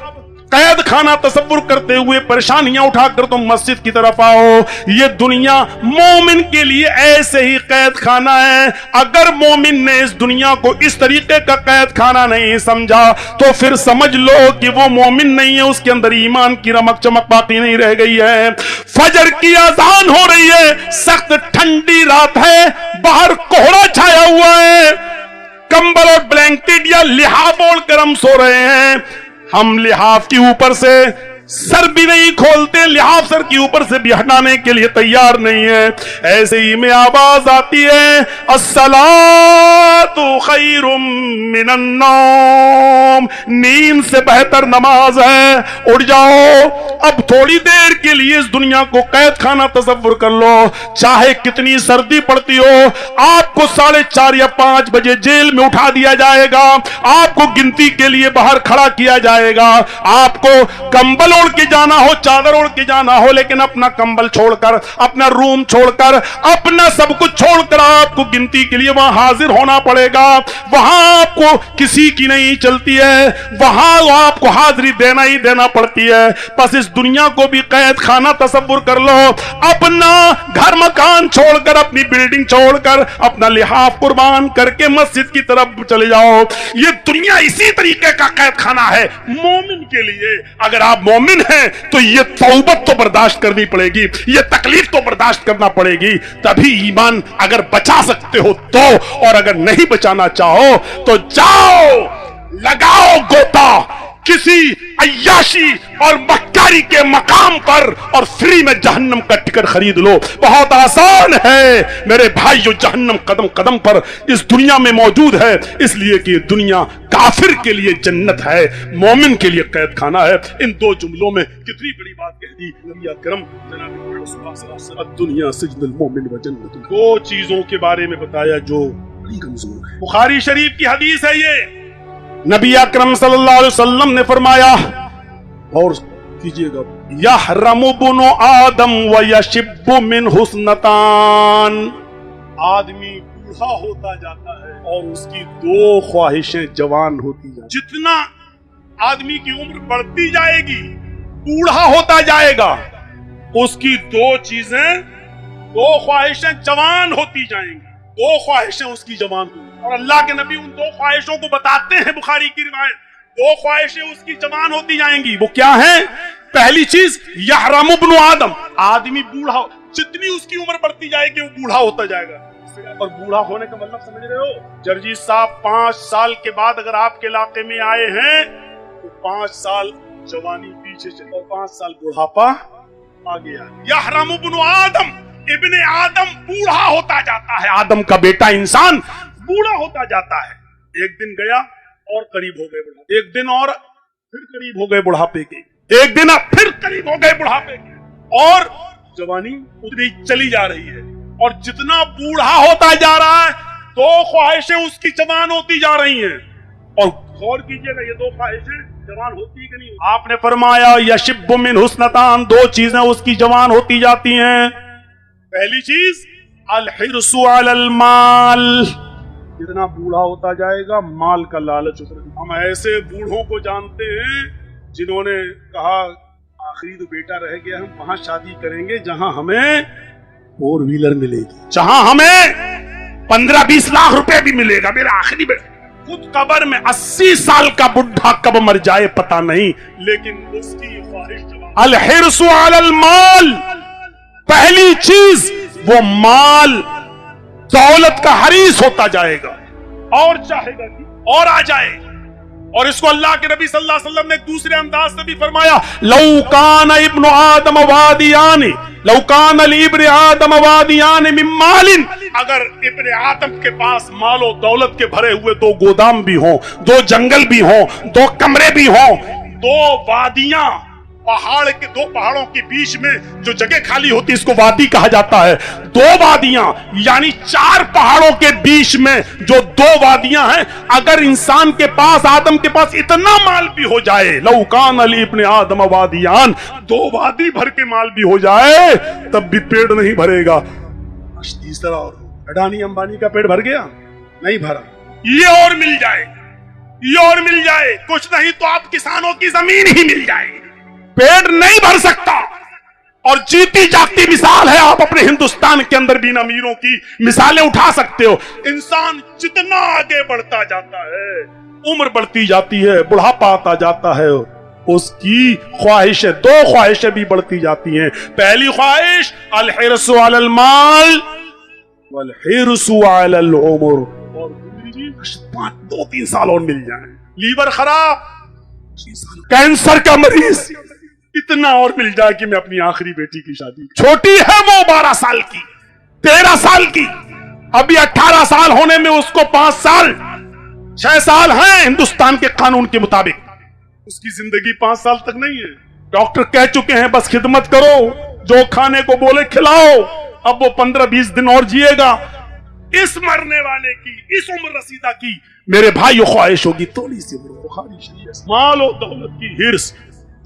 कैद खाना तसव्वुर करते हुए परेशानियां उठाकर तुम मस्जिद की तरफ आओ। ये दुनिया मोमिन के लिए ऐसे ही कैद खाना है। अगर मोमिन ने इस दुनिया को इस तरीके का कैद खाना नहीं समझा तो फिर समझ लो कि वो मोमिन नहीं है, उसके अंदर ईमान की रमक चमक बाकी नहीं रह गई है। फजर की अजान हो रही है, सख्त ठंडी रात है, बाहर कोहरा छाया हुआ है, कंबल और ब्लैंकेट या लिहाफ ओढ़कर हम सो रहे हैं। हम लिहाफ के ऊपर से सर भी नहीं खोलते, लिहाफ सर के ऊपर से भी हटाने के लिए तैयार नहीं है। ऐसे ही में आवाज आती है अस्सलातु खैरुम मिनन नौम, नींद से बेहतर नमाज है, उठ जाओ। अब थोड़ी देर के लिए इस दुनिया को कैद खाना तसव्वुर कर लो। चाहे कितनी सर्दी पड़ती हो, आपको 4:30 या 5 बजे जेल में उठा दिया जाएगा, आपको गिनती के लिए बाहर खड़ा किया जाएगा, आपको कंबल ओढ़ के जाना हो, चादर ओढ़ के जाना हो, लेकिन अपना कंबल छोड़कर, अपना रूम छोड़कर, अपना सब कुछ छोड़कर आपको गिनती के लिए वहां हाजिर होना पड़ेगा। वहां आपको किसी की नहीं चलती है, वहां आपको हाजिरी देना ही देना पड़ती है। बस इस दुनिया को भी कैद खाना तसव्वुर कर लो। अपना घर मकान छोड़कर, अपनी बिल्डिंग छोड़कर, अपना लिहाफ कुर्बान करके मस्जिद की तरफ चले जाओ। ये दुनिया इसी तरीके का कैद खाना है मोमिन के लिए। अगर आप मोमिन हैं तो ये तौबत तो बर्दाश्त करनी पड़ेगी, ये तकलीफ तो बर्दाश्त करना पड़ेगी, तभी ईमान अगर बचा सकते हो तो। और अगर नहीं बचाना चाहो तो जाओ, लगाओ गोता किसी अय्याशी और मक्कारी के मकाम पर और फ्री में जहन्नम का टिकट खरीद लो। बहुत आसान है मेरे भाइयों, जहन्नम कदम कदम पर इस दुनिया में मौजूद है, इसलिए कि दुनिया काफिर के लिए जन्नत है, मोमिन के लिए कैद खाना है। इन दो जुमलों में कितनी बड़ी बात कह दी नबी अकरम जनाब, दुनिया सिजनुल मोमिन व जन्नत। दो चीजों के बारे में बताया जो बड़ी कमजोर है। बुखारी शरीफ की हदीस है ये, नबी अकरम सल्लल्लाहु अलैहि वसल्लम ने फरमाया, और कीजिएगा, यहरमु बुनु आदम व यशिब्बु मिन हुस्नतान। आदमी बूढ़ा होता जाता है और उसकी दो ख्वाहिशें जवान होती जाती। जितना आदमी की उम्र बढ़ती जाएगी, बूढ़ा होता जाएगा, उसकी दो चीजें, दो ख्वाहिशें जवान होती जाएंगी, दो ख्वाहिशें उसकी जवान होंगी। और अल्लाह के नबी उन दो ख्वाहिशों को बताते हैं, बुखारी की रिवायत, दो ख्वाहिशें उसकी जवान होती जाएंगी। वो क्या है? पहली चीज, यहरमु इब्नु आदम, आदमी बूढ़ा, जितनी उसकी उम्र बढ़ती जाएगी वो बूढ़ा होता जाएगा। और बूढ़ा होने का मतलब समझ रहे हो? जर्जी साहब 5 साल के बाद अगर आपके इलाके में आए हैं तो 5 साल जवानी पीछे चले और 5 साल बुढ़ापा आगे आ। यहरमु इब्नु आदम, इब्ने आदम बूढ़ा होता जाता है, आदम का बेटा इंसान बूढ़ा होता जाता है। एक दिन गया और करीब हो गए, एक दिन और फिर करीब हो गए बुढ़ापे के, एक दिन फिर करीब हो गए बुढ़ापे के, और जवानी उतनी चली जा रही है। और जितना बूढ़ा होता जा रहा है, दो ख्वाहिशें उसकी जवान होती जा रही हैं। और गौर कीजिएगा, ये दो ख्वाहिशें जवान होती कि नहीं? आपने फरमाया यशिब्बु मिन हुस्नतान, दो चीजें उसकी जवान होती जाती हैं। पहली चीज अल हिर्सु अलल माल, जितना बूढ़ा होता जाएगा माल का लालच उतरेगा। हम ऐसे बूढ़ों को जानते हैं जिन्होंने कहा आखिरी तो बेटा रह गया, हम वहां शादी करेंगे जहां हमें 4 व्हीलर मिलेगी, जहां हमें 15-20 लाख रुपए भी मिलेगा, मेरा आखिरी बेटा। खुद कब्र में 80 साल का बुढ़ा कब मर जाए पता नहीं, लेकिन उसकी ख्वाहिश अल हिर्सु अलल माल, पहली चीज वो माल दौलत का हरीस होता जाएगा और चाहेगा कि और आ जाए, اور اس کو اللہ کے نبی صلی اللہ علیہ وسلم نے ایک دوسرے انداز سے بھی فرمایا، لو کان ابن آدم وادیان لو کان لابن آدم وادیان من مال، اگر ابن آدم کے پاس مال و دولت کے بھرے ہوئے 2 گودام بھی ہوں، 2 جنگل بھی ہوں، 2 کمرے بھی ہوں، 2 وادیاں، کے 2 پہاڑوں کے بیچ میں جو جگہ خالی ہوتی ہے اس کو وادی کہا جاتا ہے، 2 وادیاں یعنی 4 پہاڑوں کے بیچ میں جو 2 وادیاں ہیں، اگر انسان کے پاس، آدم کے پاس اتنا مال بھی ہو جائے، لو کان لابن آدم وادیان، 2 وادی بھر کے مال بھی ہو جائے تب بھی پیٹ نہیں بھرے گا۔ تیسرا، اور اڈانی امبانی کا پیٹ بھر گیا؟ نہیں بھرا۔ یہ اور مل جائے، یہ اور مل جائے، کچھ نہیں تو آپ کسانوں کی زمین ہی مل جائے، پیٹ نہیں بھر سکتا۔ اور جیتی جاگتی مثال ہے، آپ اپنے ہندوستان کے اندر بھی امیروں کی مثالیں اٹھا سکتے ہو۔ انسان جتنا آگے بڑھتا جاتا ہے، عمر بڑھتی جاتی ہے، بڑھاپا آتا جاتا ہے، اس کی خواہشیں، 2 خواہشیں بھی بڑھتی جاتی ہیں۔ پہلی خواہش الحرص علی المال والحرص علی العمر، اور دوسری 2-3 سال اور مل جائیں، لیور خراب، کینسر کا مریض، اتنا اور مل جائے کہ میں اپنی آخری بیٹی کی شادی، چھوٹی ہے وہ 12 سال کی، 13 سال کی، ابھی 18 سال ہونے میں اس کو 5 سال 6 سال ہیں ہندوستان کے قانون کے مطابق، اس کی زندگی 5 سال تک نہیں ہے۔ ڈاکٹر کہہ چکے ہیں بس خدمت کرو، جو کھانے کو بولے کھلاؤ، اب وہ 15-20 دن اور جیے گا۔ اس مرنے والے کی، اس عمر رسیدہ کی میرے بھائیو خواہش ہوگی تھوڑی سی بخاری شریف، مال و دولت کی ہرس،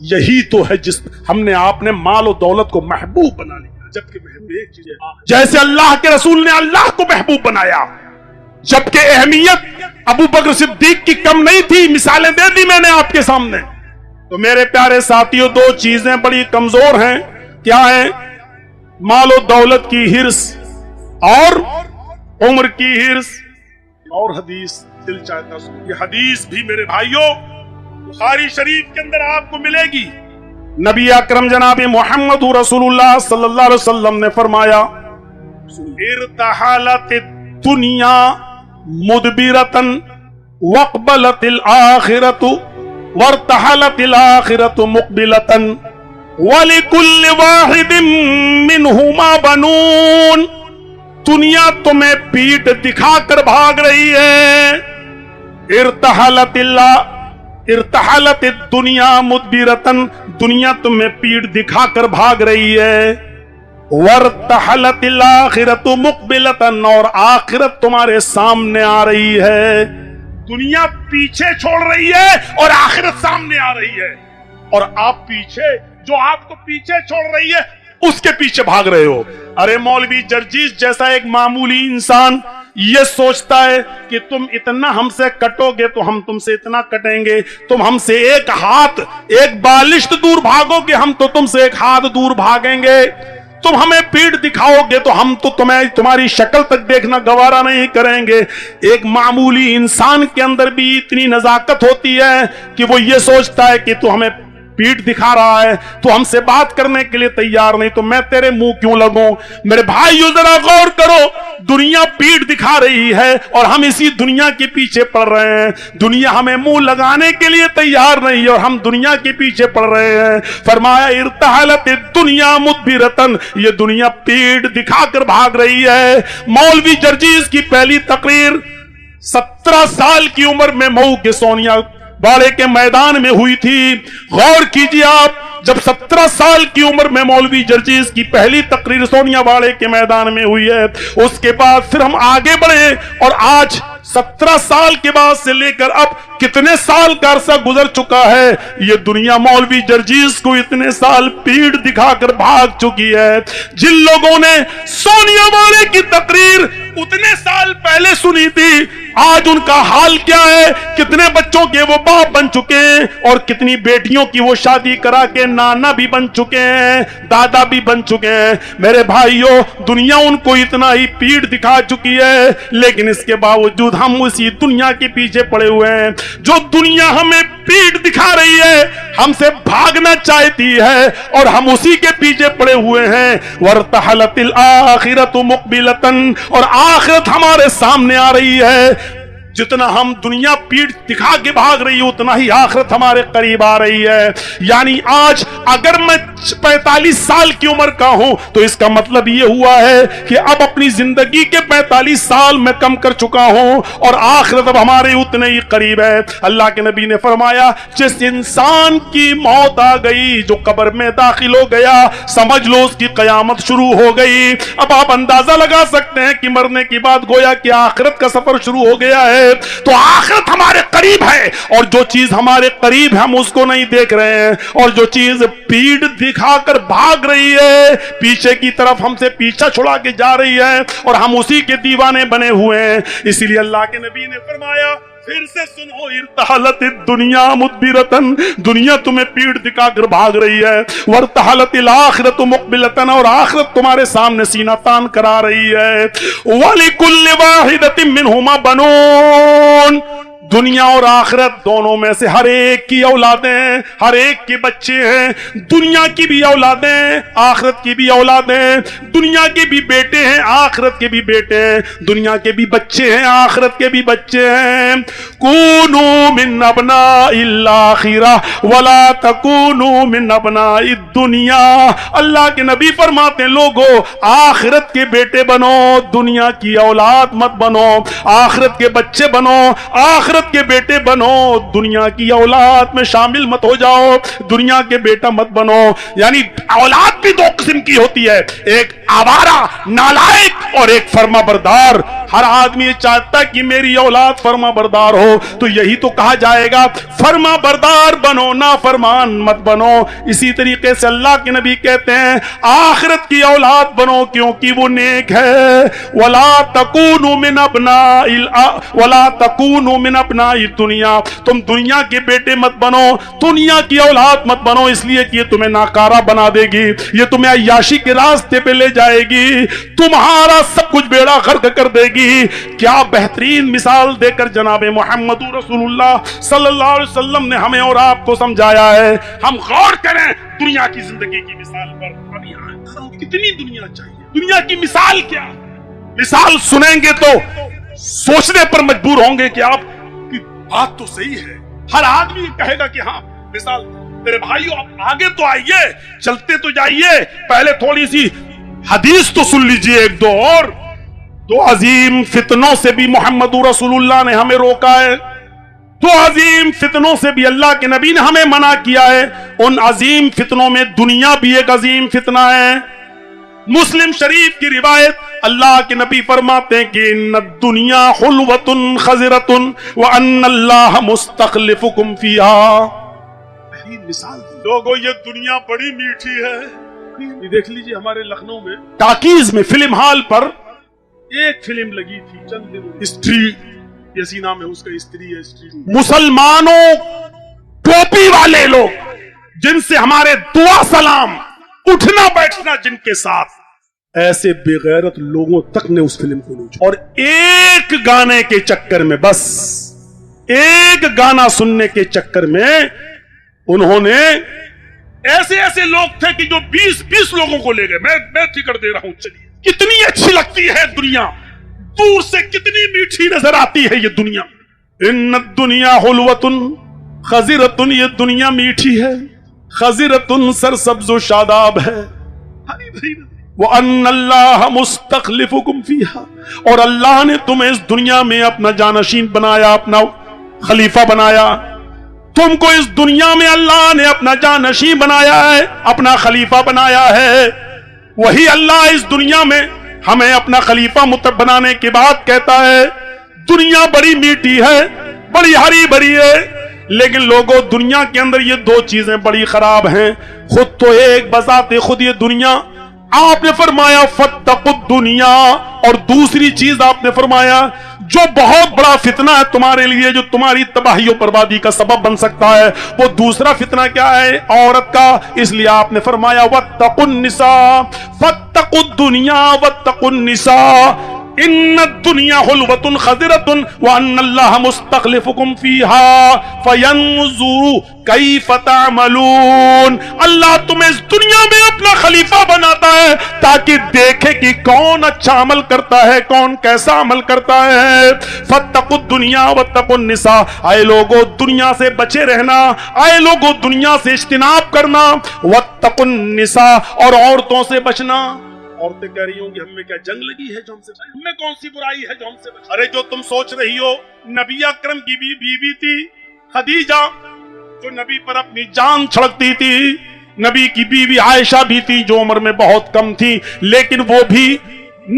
یہی تو ہے جس ہم نے، آپ نے مال و دولت کو محبوب بنا لیا، جبکہ ایک چیز ہے، جیسے اللہ کے رسول نے اللہ کو محبوب بنایا، جبکہ اہمیت ابو بکر صدیق کی کم نہیں تھی، مثالیں دے دی میں نے آپ کے سامنے۔ تو میرے پیارے ساتھیوں، 2 چیزیں بڑی کمزور ہیں، کیا ہیں؟ مال و دولت کی ہرس اور عمر کی ہرس۔ اور حدیث دل چاہتا سن، یہ حدیث بھی میرے بھائیوں بخاری شریف کے اندر آپ کو ملے گی۔ نبی اکرم جناب محمد رسول اللہ صلی اللہ علیہ وسلم نے فرمایا، ارتحلت الدنیا مدبرتن واقبلت الآخرت وارتحلت الآخرت مقبلتن ولکل واحد منہما بنون۔ دنیا تمہیں پیٹ دکھا کر بھاگ رہی ہے، ارتحلت الدنیا مدبرتن، دنیا تمہیں پیٹ دکھا کر بھاگ رہی ہے، وارتحلت الآخرت مقبلتن، اور آخرت تمہارے سامنے آ رہی ہے۔ دنیا پیچھے چھوڑ رہی ہے اور آخرت سامنے آ رہی ہے، اور آپ پیچھے، جو آپ کو پیچھے چھوڑ رہی ہے اس کے پیچھے بھاگ رہے ہو۔ ارے مولوی جرجیز جیسا ایک معمولی انسان یہ سوچتا ہے کہ تم اتنا ہم سے کٹو گے تو ہم تم سے اتنا کٹیں گے، تم ہم سے 1 ہاتھ 1 بالشت دور بھاگو گے ہم تو تم سے 1 ہاتھ دور بھاگیں گے، تم ہمیں پیٹ دکھاؤ گے تو ہم تو تمہاری شکل تک دیکھنا گوارا نہیں کریں گے۔ ایک معمولی انسان کے اندر بھی اتنی نزاکت ہوتی ہے کہ وہ یہ سوچتا ہے کہ تو ہمیں پیٹ دکھا رہا ہے، تو ہم سے بات کرنے کے لیے تیار نہیں، تو میں تیرے منہ کیوں لگوں؟ میرے بھائیو ذرا غور کرو، دنیا پیٹ دکھا رہی ہے اور ہم اسی دنیا کے پیچھے پڑ رہے ہیں۔ دنیا ہمیں منہ لگانے کے لیے تیار نہیں اور ہم دنیا کے پیچھے پڑ رہے ہیں۔ فرمایا ارتحلت الدنیا مدبرتن، یہ دنیا پیٹ دکھا کر بھاگ رہی ہے۔ مولوی جرجیز کی پہلی تقریر 17 سال کی عمر میں مئو کے سونیا باڑے کے میدان میں ہوئی تھی۔ غور کیجئے آپ، جب 17 سال کی عمر میں مولوی جرجیز کی پہلی تقریر سونیا باڑے کے میدان میں ہوئی ہے، اس کے بعد پھر ہم آگے بڑھے اور آج 17 سال کے بعد سے لے کر اب کتنے سال کا عرصہ گزر چکا ہے، یہ دنیا مولوی جرجیز کو اتنے سال پیٹ دکھا کر بھاگ چکی ہے۔ جن لوگوں نے سونیا باڑے کی تقریر اتنے سال پہلے سنی تھی، آج ان کا حال کیا ہے؟ کتنے بچوں کے وہ باپ بن چکے ہیں اور کتنی بیٹیوں کی وہ شادی کرا کے نانا بھی بن چکے ہیں، دادا بھی بن چکے ہیں۔ میرے بھائیوں، دنیا ان کو اتنا ہی پیٹ دکھا چکی ہے، لیکن اس کے باوجود ہم اسی دنیا کے پیچھے پڑے ہوئے ہیں۔ جو دنیا ہمیں پیٹ دکھا رہی ہے، ہم سے بھاگنا چاہتی ہے اور ہم اسی کے پیچھے پڑے ہوئے ہیں۔ وارتحلت الآخرۃ مقبلۃ، اور آخرت ہمارے سامنے آ رہی ہے۔ जितना हम दुनिया पीठ दिखा के भाग रही है उतना ही आखिरत हमारे करीब आ रही है। यानी आज अगर मैं 45 साल की उम्र का हूं तो इसका मतलब ये हुआ है कि अब अपनी जिंदगी के 45 साल मैं कम कर चुका हूं और आखिरत अब हमारे उतने ही करीब है। अल्लाह के नबी ने फरमाया जिस इंसान की मौत आ गई, जो कब्र में दाखिल हो गया, समझ लो उसकी कयामत शुरू हो गई। अब आप अंदाजा लगा सकते हैं कि मरने के बाद गोया कि आखिरत का सफर शुरू हो गया है। तो आखिरत हमारे करीब है और जो चीज हमारे करीब है हम उसको नहीं देख रहे हैं, और जो चीज पीठ दिखाकर भाग रही है, पीछे की तरफ हमसे पीछा छुड़ा के जा रही है और हम उसी के दीवाने बने हुए हैं। इसीलिए अल्लाह के नबी ने फरमाया, फिर से सुनो, इर्तहलत दुनिया मुदबिरतन, दुनिया तुम्हें पीठ दिखाकर भाग रही है, वर्तहलतिल आखिरतु मुक़बिलतन, और आखिरत तुम्हारे सामने सीना तान करा रही है। वलिकुल्लि वाहिदतिन मिनहुमा बनून, दुनिया और आखिरत दोनों में से हर एक की औलादें, हर एक के बच्चे हैं। दुनिया की भी औलादें, आखिरत की भी औलादें, दुनिया के भी बेटे हैं, आखिरत के भी बेटे हैं, दुनिया के भी बच्चे हैं, आखिरत के भी बच्चे हैं। कूनू मिन अबनाइल आखिरा वला तकूनू मिन अबनाइद दुनिया, अल्लाह के नबी फरमाते हैं लोगों आखिरत के बेटे बनो, दुनिया की औलाद मत बनो। आखिरत के बच्चे बनो, आखिरत के बेटे बनो, दुनिया की औलाद में शामिल मत हो जाओ, दुनिया के बेटा मत बनो। यानी औलाद भी दो किस्म की होती है, एक आवारा नालायक और एक फर्माबरदार। हर आदमी ये चाहता है कि मेरी औलाद फर्माबरदार हो, तो यही तो कहा जाएगा फर्माबरदार बनो, ना फरमान मत बनो। इसी तरीके से अल्लाह के नबी कहते हैं आखिरत की औलाद बनो क्योंकि वो नेक है। वला तकूनु मिन अबनाइल वला तकूनु मिन अबनाइद दुनिया, तुम दुनिया के बेटे मत बनो, दुनिया की औलाद मत बनो, इसलिए कि ये तुम्हें नाकारा बना देगी, ये तुम्हें अय्याशी के रास्ते पे ले जाएगी, तुम्हारा सब कुछ बेड़ा गर्क कर देगी। क्या बेहतरीन मिसाल देकर जनाबे मोहम्मद रसूलुल्लाह सल्लल्लाहु अलैहि वसल्लम ने हमें और आपको समझाया है। हम गौर करें दुनिया की जिंदगी की मिसाल पर। अब यहाँ कितनी दुनिया चाहिए, दुनिया की मिसाल क्या? मिसाल सुनेंगे तो सोचने पर मजबूर होंगे कि आप की बात तो सही है। हर आदमी कहेगा कि हाँ मिसाल। मेरे भाइयों आप आगे तो आइए, चलते तो जाइए, पहले थोड़ी सी हदीस तो सुन लीजिए एक दो। और दो अजीम फितनों से भी मोहम्मद रसूलुल्लाह ने हमें रोका है, दो अजीम फितनों से भी अल्लाह के नबी ने हमें मना किया है। उन अजीम फितनों में दुनिया भी एक अजीम फितना है। मुस्लिम शरीफ की रिवायत, अल्लाह के नबी फरमाते हैं कि इन्ना दुनिया हुल्वतुन खज़िरतुन व अन्नल्लाह मुस्तखलिफुकुम फीहा। पहली मिसाल लोगों, ये दुनिया बड़ी मीठी है। ये देख लीजिए हमारे लखनऊ में टाकीज में फिल्म हॉल पर एक फिल्म लगी थी चंद दिन, स्त्री जैसी नाम है उसका, स्त्री है स्त्री। मुसलमानों टोपी वाले लोग जिनसे हमारे दुआ सलाम उठना बैठना जिनके साथ, ऐसे बेगैरत लोगों तक ने उस फिल्म को नोचा। और एक गाने के चक्कर में, बस एक गाना सुनने के चक्कर में उन्होंने ऐसे ऐसे लोग थे कि जो 20-20 लोगों को ले गए। मैं टिकट दे रहा हूं, चलिए। कितनी अच्छी लगती है दुनिया, दूर से कितनी मीठी नजर आती है ये दुनिया। इन्न दुनिया हुल्वतुन खज़िरतुन, ये दुनिया मीठी है, खज़िरतुन सरसब्ज़ शादाब है, हरी भरी। वो अन्नल्लाह मुस्तखलिफुकुम फीहा, और अल्लाह ने तुम्हें इस दुनिया में अपना जानशीन बनाया, अपना खलीफा बनाया। तुमको इस दुनिया में अल्लाह ने अपना जानशीन बनाया है, अपना खलीफा बनाया है। वही अल्लाह इस दुनिया में हमें अपना खलीफा बनाने के बाद कहता है दुनिया बड़ी मीठी है, बड़ी हरी भरी है, लेकिन लोगों दुनिया के अंदर ये दो चीजें बड़ी खराब हैं। खुद तो एक बजाते खुद ये दुनिया, आपने फरमाया फत्तकुद दुनिया, और दूसरी चीज आपने फरमाया जो बहुत बड़ा फितना है तुम्हारे लिए, जो तुम्हारी तबाही और बर्बादी का सबब बन सकता है, वो दूसरा फितना क्या है? औरत का। इसलिए आपने फरमाया वत्तकुन निसा, फत्तकुद दुनिया वत्तकुन निसा, ان الدنیا حلوۃ خضرۃ وان اللہ مستخلفکم فیہا فینظر کیف تعملون. اللہ تمہیں اس دنیا میں اپنا خلیفہ بناتا ہے تاکہ دیکھے کہ کون اچھا عمل کرتا ہے, کون کیسا عمل کرتا ہے. فاتقوا الدنیا واتقوا النساء, اے لوگو دنیا سے بچے رہنا, اے لوگو دنیا سے اجتناب کرنا. واتقوا النساء, اور عورتوں سے بچنا. عورتیں کہہ رہی ہوں کہ ہمیں کیا جنگ لگی ہے جو ہم سے بچے, ہمیں کون سی برائی ہے جو ہم سے بچے. ارے جو تم سوچ رہی ہو, نبی اکرم کی بیوی تھی خدیجہ جو نبی پر اپنی جان چھڑکتی تھی, نبی کی بیوی عائشہ بھی تھی جو عمر میں بہت کم تھی لیکن وہ بھی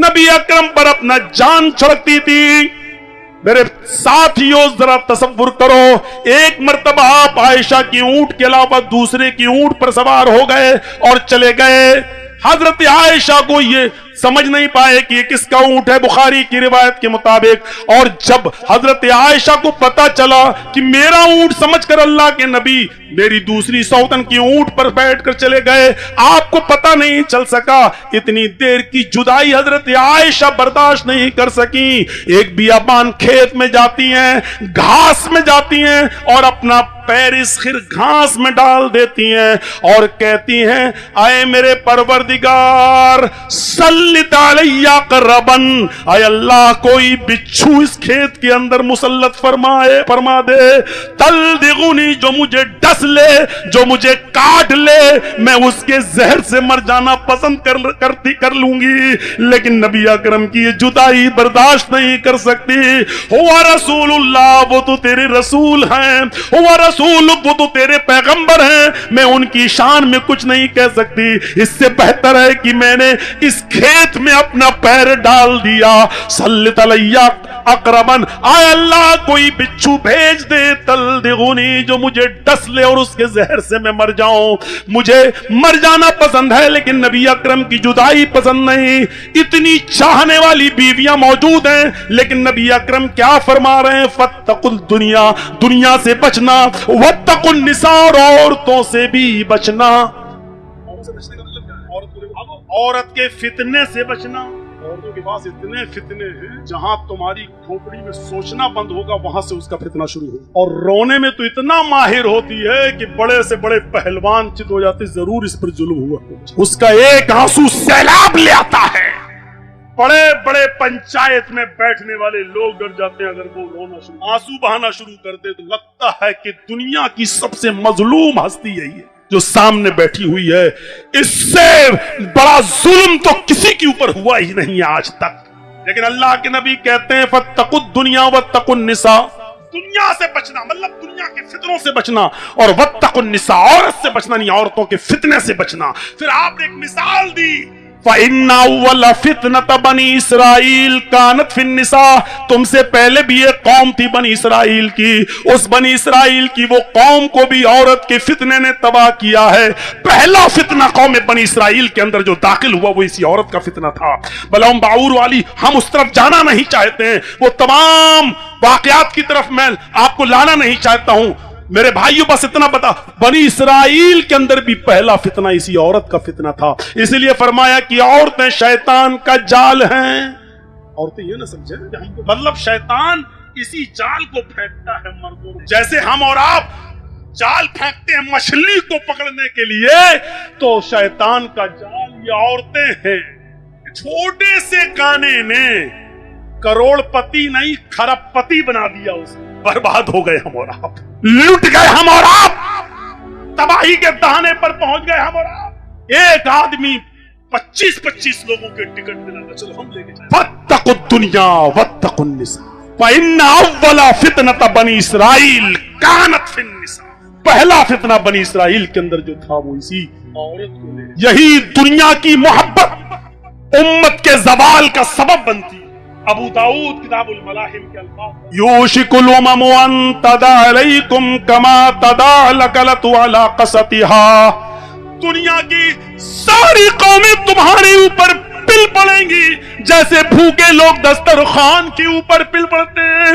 نبی اکرم پر اپنا جان چھڑکتی تھی. میرے ساتھیوں ذرا تصور کرو, ایک مرتبہ آپ عائشہ کی اونٹ کے علاوہ دوسرے کی اونٹ پر سوار ہو گئے اور چلے گئے. حضرت عائشہ کو یہ سمجھ نہیں پائے کہ یہ کس کا اونٹ ہے بخاری کی روایت کے مطابق, اور جب حضرت عائشہ کو پتا چلا کہ میرا اونٹ سمجھ کر اللہ کے نبی میری دوسری سوتن کی اونٹ پر بیٹھ کر چلے گئے, آپ کو پتا نہیں چل سکا. اتنی دیر کی جدائی حضرت عائشہ برداشت نہیں کر سکی. ایک بیابان کھیت میں جاتی ہیں, گھاس میں جاتی ہیں اور اپنا پیر اس خر گھاس میں ڈال دیتی ہیں اور کہتی ہیں اے میرے پروردگار سلط علی قربن, اے اللہ کوئی بچھو اس کھیت کے اندر مسلط فرما دے. تلدغنی, جو مجھے ڈس لے, جو مجھے کاٹ لے, میں اس کے زہر سے مر جانا پسند کر لوں گی, لیکن نبی اکرم کی یہ جدائی برداشت نہیں کر سکتی. ہوا رسول اللہ, وہ تو تیرے رسول ہیں, ہوا رسول وہ تو تیرے پیغمبر ہیں, میں ان کی شان میں کچھ نہیں کہہ سکتی. اس سے بہتر ہے کہ میں نے اس کھیت میں اپنا پیر ڈال دیا. سلط علی اقربن, آئے اللہ کوئی بچھو بھیج دے, تلدغنی, جو مجھے ڈس لے اور اس کے زہر سے میں مر جاؤں. مجھے مر جانا پسند ہے لیکن نبی اکرم کی جدائی پسند نہیں. اتنی چاہنے والی بیویاں موجود ہیں لیکن نبی اکرم کیا فرما رہے ہیں, فاتقوا الدنیا, دنیا سے بچنا, واتقوا النساء, اور عورتوں سے بھی بچنا. عورت کے فتنے سے بچنا. عورتوں کے پاس اتنے فتنے ہیں, جہاں تمہاری کھوپڑی میں سوچنا بند ہوگا وہاں سے اس کا فتنہ شروع ہوگا. اور رونے میں تو اتنا ماہر ہوتی ہے کہ بڑے سے بڑے پہلوان چت ہو جاتے, ضرور اس پر ظلم ہوا. اس کا ایک آنسو سیلاب لے آتا ہے. بڑے بڑے پنچایت میں بیٹھنے والے لوگ ڈر جاتے ہیں اگر وہ رونا آنسو بہانا شروع کر دے تو لگتا ہے کہ دنیا کی سب سے مظلوم ہستی یہی ہے جو سامنے بیٹھی ہوئی ہے. اس سے بڑا ظلم تو کسی کے اوپر ہوا ہی نہیں آج تک. لیکن اللہ کے نبی کہتے ہیں فاتقوا الدنیا واتقوا النساء, دنیا سے بچنا مطلب دنیا کے فتنوں سے بچنا, اور واتقوا النساء, عورت سے بچنا نہیں, عورتوں کے فتنے سے بچنا. پھر آپ نے ایک مثال دی, فَإِنَّ أَوَّلَ فِتْنَةَ بَنِي إِسْرَائِيلَ كَانَتْ فِي النِّسَاءِ, تم سے پہلے بھی ایک قوم تھی بنی اسرائیل کی, اس بنی اسرائیل کی وہ قوم کو بھی عورت کے فتنے نے تباہ کیا ہے. پہلا فتنہ قوم بنی اسرائیل کے اندر جو داخل ہوا وہ اسی عورت کا فتنہ تھا. بلعم باعور والی, ہم اس طرف جانا نہیں چاہتے ہیں, وہ تمام واقعات کی طرف میں آپ کو لانا نہیں چاہتا ہوں. میرے بھائیو بس اتنا بتا, بنی اسرائیل کے اندر بھی پہلا فتنہ اسی عورت کا فتنہ تھا. اس لیے فرمایا کہ عورتیں شیطان کا جال ہیں. عورتیں یہ نہ سمجھے مطلب شیطان اسی جال کو پھینکتا ہے مردوں, جیسے ہم اور آپ جال پھینکتے ہیں مچھلی کو پکڑنے کے لیے, تو شیطان کا جال یہ عورتیں ہیں. چھوٹے سے گانے نے کروڑ پتی نہیں کھرب پتی بنا دیا, اسے برباد ہو گئے ہم اور آپ, لٹ گئے ہم اور آپ, تباہی کے دہانے پر پہنچ گئے ہم اور آپ. ایک آدمی 25 لوگوں کے ٹکٹ دلاتا, چلو ہم لے کے جائیں. فاتقوا الدنیا واتقوا النساء فإن أول فتنة بنی اسرائیل كانت في النساء, پہلا فتنہ بنی اسرائیل کے اندر جو تھا وہ اسی عورت کو لے. یہی دنیا کی محبت امت کے زوال کا سبب بنتی. ابو داؤد کتاب الملاحم کے الفاظ, یوشک الامم ان تدع علیکم کما تدع الکلۃ علی قصتها, دنیا کی ساری قومیں تمہارے اوپر پل پڑیں گی جیسے بھوکے لوگ دسترخوان کے اوپر پل پڑتے ہیں.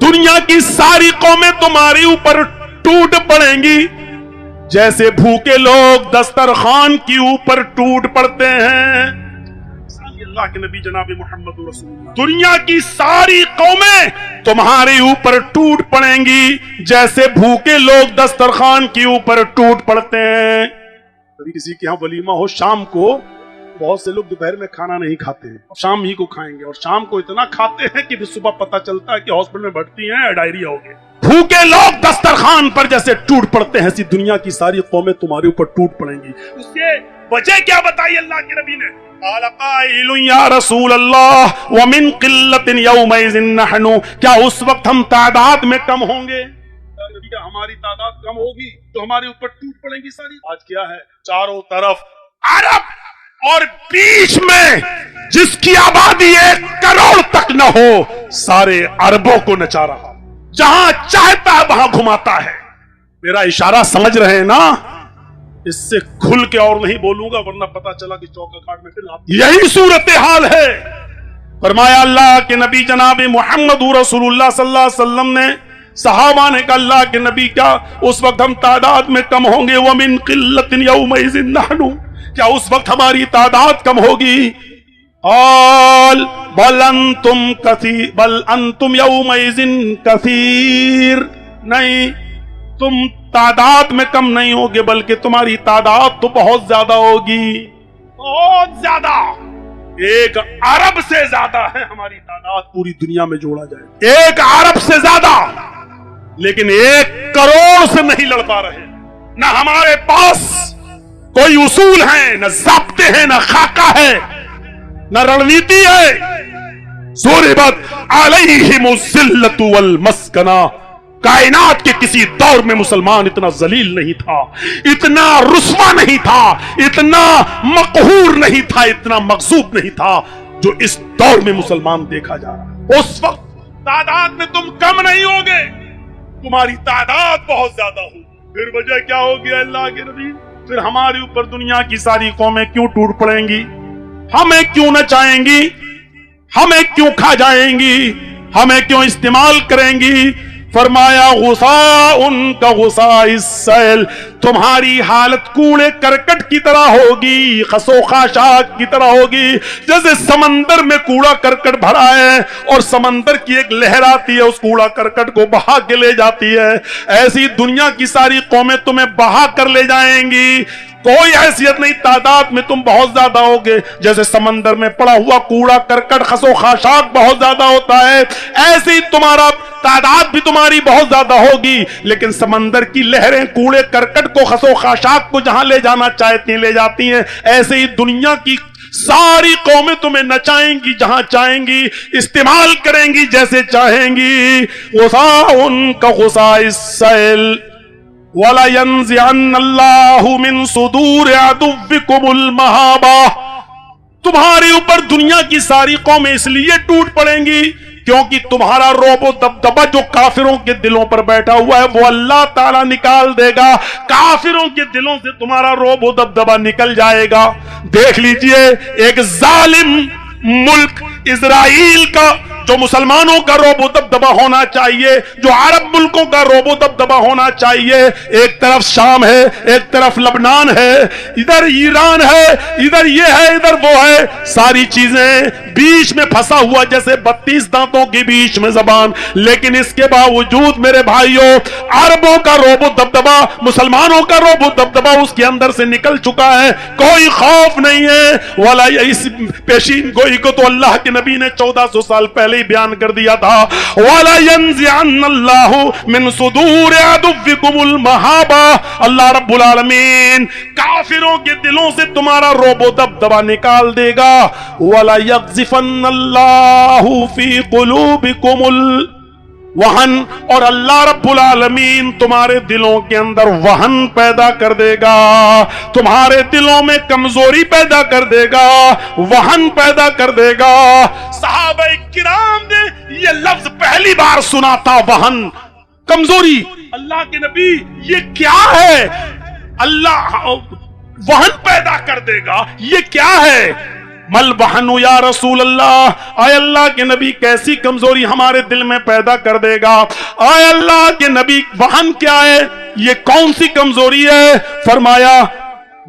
دنیا کی ساری قومیں تمہارے اوپر ٹوٹ پڑیں گی جیسے بھوکے لوگ دسترخوان کے اوپر ٹوٹ پڑتے ہیں. अल्लाह के नबी जनाब मोहम्मद रसूलुल्लाह, दुनिया की सारी कौमें तुम्हारे ऊपर टूट पड़ेंगी जैसे भूखे लोग दस्तरखान के ऊपर टूट पड़ते हैं। कभी किसी के यहाँ वलीमा हो शाम को, बहुत से लोग दोपहर में खाना नहीं खाते हैं, शाम ही को खाएंगे, और शाम को इतना खाते हैं कि फिर सुबह पता चलता है कि हॉस्पिटल में भर्ती हैं, डायरिया हो गया। भूखे लोग दस्तरखान पर जैसे टूट पड़ते हैं, ऐसी दुनिया की सारी कौमें तुम्हारे ऊपर टूट पड़ेंगी। उसके वजह क्या बताई अल्लाह के नबी ने? क़ाल क़ाइलुन या रसूल अल्लाह व मिन क़िल्लतिन यौमइज़िन नहनु, क्या उस वक्त हम तादाद में कम होंगे? क्या हमारी तादाद कम होगी तो हमारे ऊपर टूट पड़ेंगी सारी? आज क्या है, चारों तरफ अरब और बीच में जिसकी आबादी 1 करोड़ तक न हो, सारे अरबों को नचा रहा, जहां चाहता है वहां घुमाता है। मेरा इशारा समझ रहे हैं ना? इससे खुल के और नहीं बोलूंगा वरना पता चला कि चौका काट में फिर यही सूरत हाल है। फरमाया अल्लाह के नबी जनाब मोहम्मद रसूलुल्लाह सल्लल्लाहु अलैहि वसल्लम ने, सहाबा ने कहा अल्लाह के नबी क्या उस वक्त हम तादाद में कम होंगे? व मिन क़िल्लतिन यौमइज़िन नहनु, क्या उस वक्त हमारी तादाद कम होगी? और बल अंतुम यौमइज़िन कसीर, नहीं तुम तादाद में कम नहीं होगे बल्कि तुम्हारी तादाद तो बहुत ज्यादा होगी, बहुत ज्यादा। 1 अरब से ज्यादा है हमारी तादाद पूरी दुनिया में जोड़ा जाए, 1 अरब से ज्यादा, लेकिन 1 करोड़ से नहीं लड़ पा रहे। न हमारे पास कोई उसूल है, न ज़ाब्ते हैं, न खाका है, न रणनीति है। ज़ुरिबत अलैहिमुज़्ज़िल्लतु वल मस्कना, कायनात के किसी दौर में मुसलमान इतना जलील नहीं था, इतना रुस्वा नहीं था, इतना मकहूर नहीं था, इतना मग़ज़ूब नहीं था जो इस दौर में मुसलमान देखा जा रहा। उस वक्त तादाद में तुम कम नहीं होगे, तुम्हारी तादाद बहुत ज्यादा होगी। फिर वजह क्या होगी अल्लाह के नबी? फिर हमारे ऊपर दुनिया की सारी कौमें क्यों टूट पड़ेंगी? हमें क्यों नचाएंगी? हमें क्यों खा जाएंगी? हमें क्यों इस्तेमाल करेंगी? फरमाया गुस्सा उनका गुस्सा इस सैल, तुम्हारी हालत कूड़े करकट की तरह होगी, खसो खाशाक की तरह होगी। जैसे समंदर में कूड़ा करकट भरा है और समंदर की एक लहर आती है, उस कूड़ा करकट को बहा के ले जाती है, ऐसी दुनिया की सारी कौमें तुम्हें बहा कर ले जाएंगी। कोई हैसियत नहीं, तादाद में तुम बहुत ज्यादा होगे। जैसे समंदर में पड़ा हुआ कूड़ा करकट खसो खाशाक बहुत ज्यादा होता है, ऐसे ही तुम्हारा तादाद भी तुम्हारी बहुत ज्यादा होगी, लेकिन समंदर की लहरें कूड़े करकट को खसो खाशाक को जहां ले जाना चाहती हैं ले जाती हैं। ऐसे ही दुनिया की सारी कौमें तुम्हें नचाएंगी, जहां चाहेंगी इस्तेमाल करेंगी, जैसे चाहेंगी। गुस्सा उनका गुस्सा इस सैल, वला यंज़िअन्नल्लाहु मिन सुदूर अदुव्विकुमुल महाबा, तुम्हारे ऊपर दुनिया की सारी कौमें इसलिए टूट पड़ेंगी क्योंकि तुम्हारा रोबो दबदबा जो काफिरों के दिलों पर बैठा हुआ है वो अल्लाह ताला निकाल देगा। काफिरों के दिलों से तुम्हारा रोबो दबदबा निकल जाएगा। देख लीजिए, एक जालिम मुल्क इजराइल का जो मुसलमानों का रोबो दबदबा होना चाहिए, जो अरब मुल्कों का रोबो दबदबा होना चाहिए, एक तरफ शाम है, एक तरफ लबनान है, इधर ईरान है, इधर ये है, इधर वो है, सारी चीजें बीच में फंसा हुआ जैसे 32 दांतों के बीच में जबान। लेकिन इसके बावजूद मेरे भाइयों, अरबों का रोबो दबदबा, मुसलमानों का रोबो दबदबा उसके अंदर से निकल चुका है, कोई खौफ नहीं है। वाला इस पेशीन गोई को तो अल्लाह के नबी ने 1400 साल पहले ही बयान कर दिया था। वाला यंज़िअन्नल्लाहु मिन सुदूर अदुव्विकुमुल महाबा, अल्लाह रब्बुल आलमीन काफिरों के दिलों से तुम्हारा रोबो दबदबा निकाल देगा। वाला यक़ज़िफ़न्नल्लाहु फी क़ुलूबिकुमुल वहन, और अल्लाह रब्बुल आलमीन तुम्हारे दिलों के अंदर वहन पैदा कर देगा, तुम्हारे दिलों में कमजोरी पैदा कर देगा, वहन पैदा कर देगा। सहाबाए किराम ने ये लफ्ज पहली बार सुना था, वहन, कमजोरी। अल्लाह के नबी ये क्या है? अल्लाह वहन पैदा कर देगा, ये क्या है? मल वहनु या रसूल अल्लाह, आय अल्लाह के नबी कैसी कमजोरी हमारे दिल में पैदा कर देगा? आय अल्लाह के नबी वहन क्या है, ये कौन सी कमजोरी है? फरमाया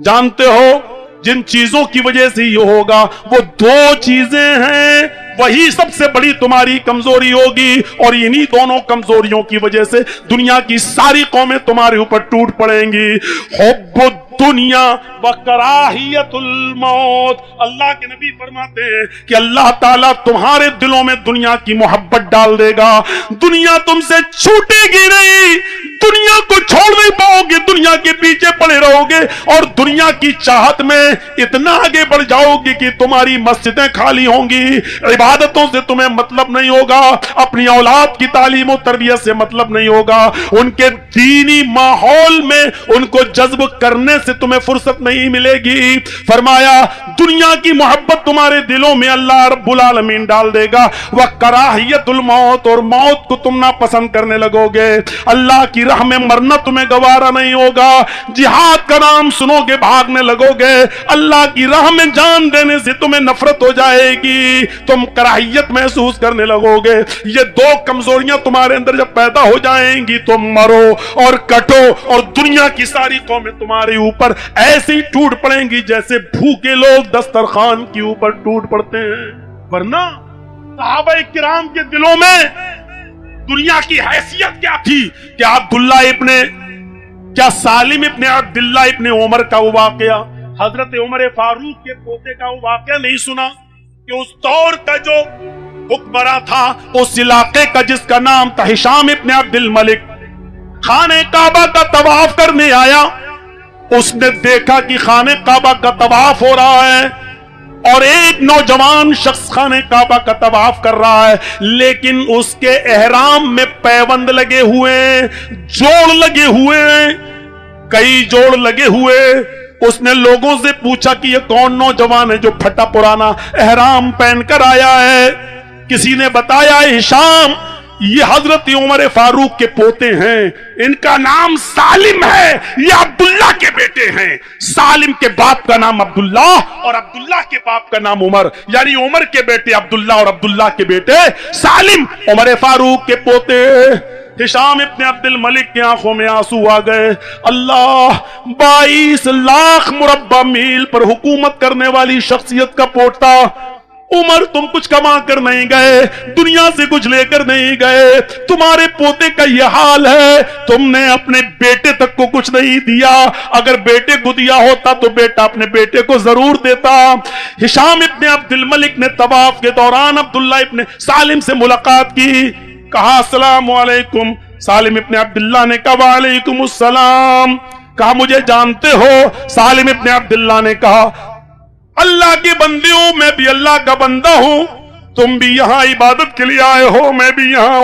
जानते हो जिन चीजों की वजह से ये होगा वो दो चीजें हैं, वही सबसे बड़ी तुम्हारी कमजोरी होगी, और इन्हीं दोनों कमजोरियों की वजह से दुनिया की सारी कौमें तुम्हारे ऊपर टूट पड़ेंगी। हुब्बुद दुनिया व कराहियतुल मौत। अल्लाह के नबी फरमाते हैं कि अल्लाह ताला तुम्हारे दिलों में दुनिया की मोहब्बत डाल देगा, दुनिया तुमसे छूटेगी नहीं, दुनिया को छोड़ नहीं पाओगे, दुनिया के पीछे पड़े रहोगे और दुनिया की चाहत में इतना आगे बढ़ जाओगे कि तुम्हारी मस्जिदें खाली होंगी, इबादतों से तुम्हें मतलब नहीं होगा, अपनी औलाद की तालीम और तरबियत से मतलब नहीं होगा, उनके दीनी माहौल में उनको जज्ब करने से तुम्हें फुर्सत नहीं मिलेगी। फरमाया दुनिया की मोहब्बत तुम्हारे दिलों में अल्लाह रब्बुल आलमीन डाल देगा, वह कराहियतुल मौत, और मौत को तुम ना पसंद करने लगोगे, अल्लाह की राह में मरना तुम्हें गवारा नहीं होगा, जिहाद का नाम सुनोगे भागने लगोगे, अल्लाह की राह में जान देने से तुम्हें नफरत हो जाएगी, तुम कराहियत महसूस करने लगोगे। ये दो कमजोरियां तुम्हारे अंदर जब पैदा हो जाएंगी तुम मरो और कटो, और दुनिया की सारी कौमें तुम्हारे ऊपर ऐसे ही टूट पड़ेंगी जैसे भूखे लोग दस्तरखान के ऊपर टूट पड़ते हैं। वरना सहाबा किराम के दिलों में दुनिया की हैसियत क्या थी कि क्या सालिम इब्ने अब्दुल्लाह इब्ने उमर का वो वाकया, हजरत उमर फारूक के पोते का वो वाकया नहीं सुना कि उस दौर का जो हुक्मरान था उस इलाके का जिसका नाम था हिशाम इब्ने अब्दुल मलिक, खाने काबा का तवाफ करने आया, उसने देखा कि खाने काबा का तवाफ हो रहा है और एक नौजवान शख्स खाने काबा का तवाफ कर रहा है, लेकिन उसके एहराम में पैबंद लगे हुए, जोड़ लगे हुए, कई जोड़ लगे हुए। उसने लोगों से पूछा कि ये कौन नौजवान है जो फटा पुराना एहराम पहनकर आया है? किसी ने बताया हिशाम, ये हजरत उमर फारूक के पोते हैं, इनका नाम सालिम है, ये अब्दुल्ला के बेटे हैं। सालिम के बाप का नाम अब्दुल्ला और अब्दुल्ला के बाप का नाम उमर, यानी उमर के बेटे अब्दुल्ला और अब्दुल्ला के बेटे सालिम, उमर फारूक के पोते। हिशाम इब्ने अब्दुल मलिक की आंखों में आंसू आ गए। अल्लाह, 22 लाख मुरब्बा मील पर हुकूमत करने वाली शख्सियत का पोता उमर, तुम कुछ कमा कर नहीं गए, दुनिया से कुछ लेकर नहीं गए, तुम्हारे पोते का यह हाल है, तुमने अपने बेटे तक को कुछ नहीं दिया, अगर बेटे को दिया होता तो बेटा अपने बेटे को जरूर देता। हिशाम इब्ने अब्दुल मलिक ने तवाफ के दौरान अब्दुल्ला इब्ने सालिम से मुलाकात की, कहा अस्सलामु अलैकुम। सालिम इब्ने अब्दुल्ला ने कहा वालेकुम अस्सलाम। कहा मुझे जानते हो? सालिम इब्ने अब्दुल्ला ने कहा अल्लाह के बंदे हो, मैं भी अल्लाह का बंदा हूं, तुम भी यहां इबादत के लिए आए हो, मैं भी यहां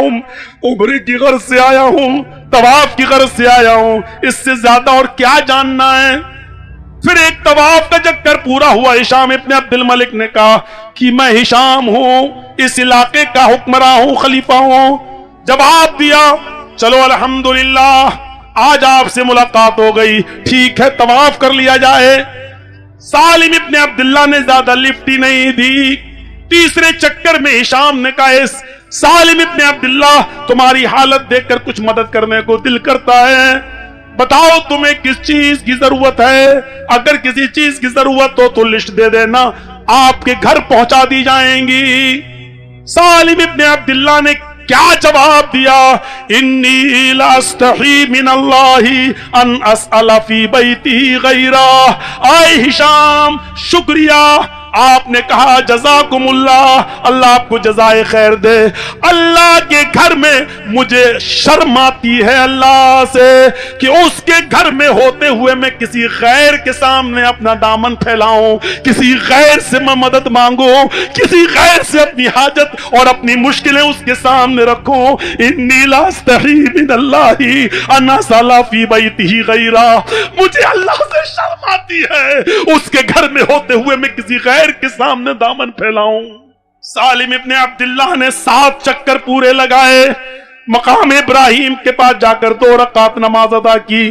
उम्रे की गर्ज से आया हूं, तवाफ की गर्ज से आया हूं, इससे ज्यादा और क्या जानना है? फिर एक तवाफ का चक्कर पूरा हुआ। हिशाम इब्ने अब्दुल मलिक ने कहा कि मैं हिशाम हूं, इस इलाके का हुक्मरान हूं, खलीफा हूं। जवाब दिया चलो अल्हम्दुलिल्लाह आज आपसे मुलाकात हो गई, ठीक है तवाफ कर लिया जाए। सालिम इब्ने अब्दुल्ला ने ज्यादा लिफ्ट ही नहीं दी। तीसरे चक्कर में हिशाम ने कहा सालिम इब्ने अब्दुल्ला, तुम्हारी हालत देखकर कुछ मदद करने को दिल करता है, बताओ तुम्हें किस चीज की जरूरत है? अगर किसी चीज की जरूरत हो तो लिस्ट दे देना, आपके घर पहुंचा दी जाएंगी। सालिम इब्ने अब्दुल्ला ने क्या जवाब दिया? इन्नी लास्तही मिनल्लाहि अन अस्अला फी बैती गैरा। आए हिशाम, शुक्रिया, आपने कहा जज़ाकुमुल्लाह, अल्लाह आपको जज़ाए खैर दे। अल्लाह के घर में मुझे शर्म आती है अल्लाह से कि उसके घर में होते हुए मैं किसी गैर के सामने अपना दामन फैलाऊं, किसी गैर से मैं मदद मांगू, किसी गैर से अपनी हाजत और अपनी मुश्किलें उसके सामने रखूं। इन्नी लास्तही मिनल्लाहि अन अस्अला फी बैतिही गैरा, मुझे अल्लाह से शर्म आती है उसके घर में होते हुए मैं किसी गैर के सामने दामन फैलाऊं। सालिम इब्ने अब्दुल्ला ने 7 चक्कर पूरे लगाए, मकाम इब्राहिम के पास जाकर 2 रकात नमाज अदा की।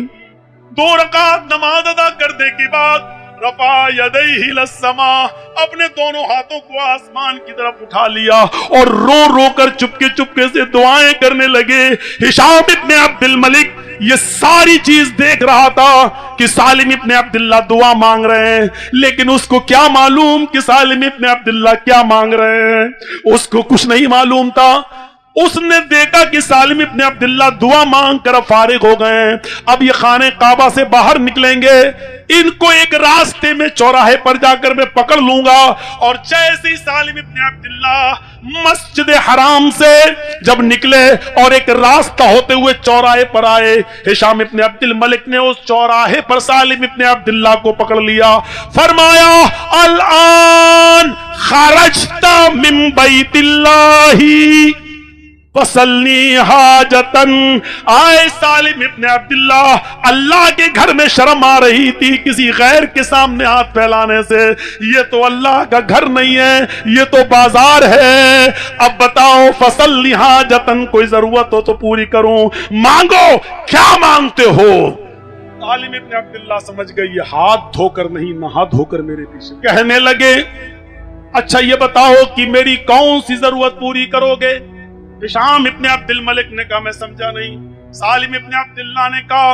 2 रकात नमाज अदा करने के बाद रफा यदैहि लस्समा, अपने दोनों हाथों को आसमान की तरफ उठा लिया और रो रो कर चुपके चुपके से दुआएं करने लगे। हिशाम इब्ने अब्दुल मलिक ये सारी चीज देख रहा था कि सालिम इब्ने अब्दुल्ला दुआ मांग रहे हैं, लेकिन उसको क्या मालूम कि सालिम इब्ने अब्दुल्ला क्या मांग रहे हैं, उसको कुछ नहीं मालूम था। उसने देखा कि सालिम इब्ने अब्दुल्ला दुआ मांग कर फारिग हो गए हैं, अब ये खाने काबा से बाहर निकलेंगे, इनको एक रास्ते में चौराहे पर जाकर मैं पकड़ लूंगा। और जैसे ही सालिम इब्ने अब्दुल्ला मस्जिद हराम से जब निकले और एक रास्ता होते हुए चौराहे पर आए, हिशाम इब्ने अब्दुल मलिक ने उस चौराहे पर सालिम इब्ने अब्दुल्ला को पकड़ लिया, फरमाया अल आन खरजता मिन बैतिल्लाही फसल्नी हाजतन। आए सालिम इब्ने अब्दुल्ला, अल्लाह के घर में शर्म आ रही थी किसी गैर के सामने हाथ फैलाने से, ये तो अल्लाह का घर नहीं है, ये तो बाजार है। अब बताओ फसल्नी हाजतन, कोई जरूरत हो तो पूरी करूं, मांगो, क्या मांगते हो? सालिम इब्ने अब्दुल्ला समझ गए ये हाथ धोकर नहीं नहा धोकर मेरे पीछे। कहने लगे अच्छा ये बताओ कि मेरी कौन सी जरूरत पूरी करोगे? हिशाम इब्ने अब्दुल मलिक ने कहा मैं समझा नहीं। सालिम इब्ने अब्दुल्ला ने कहा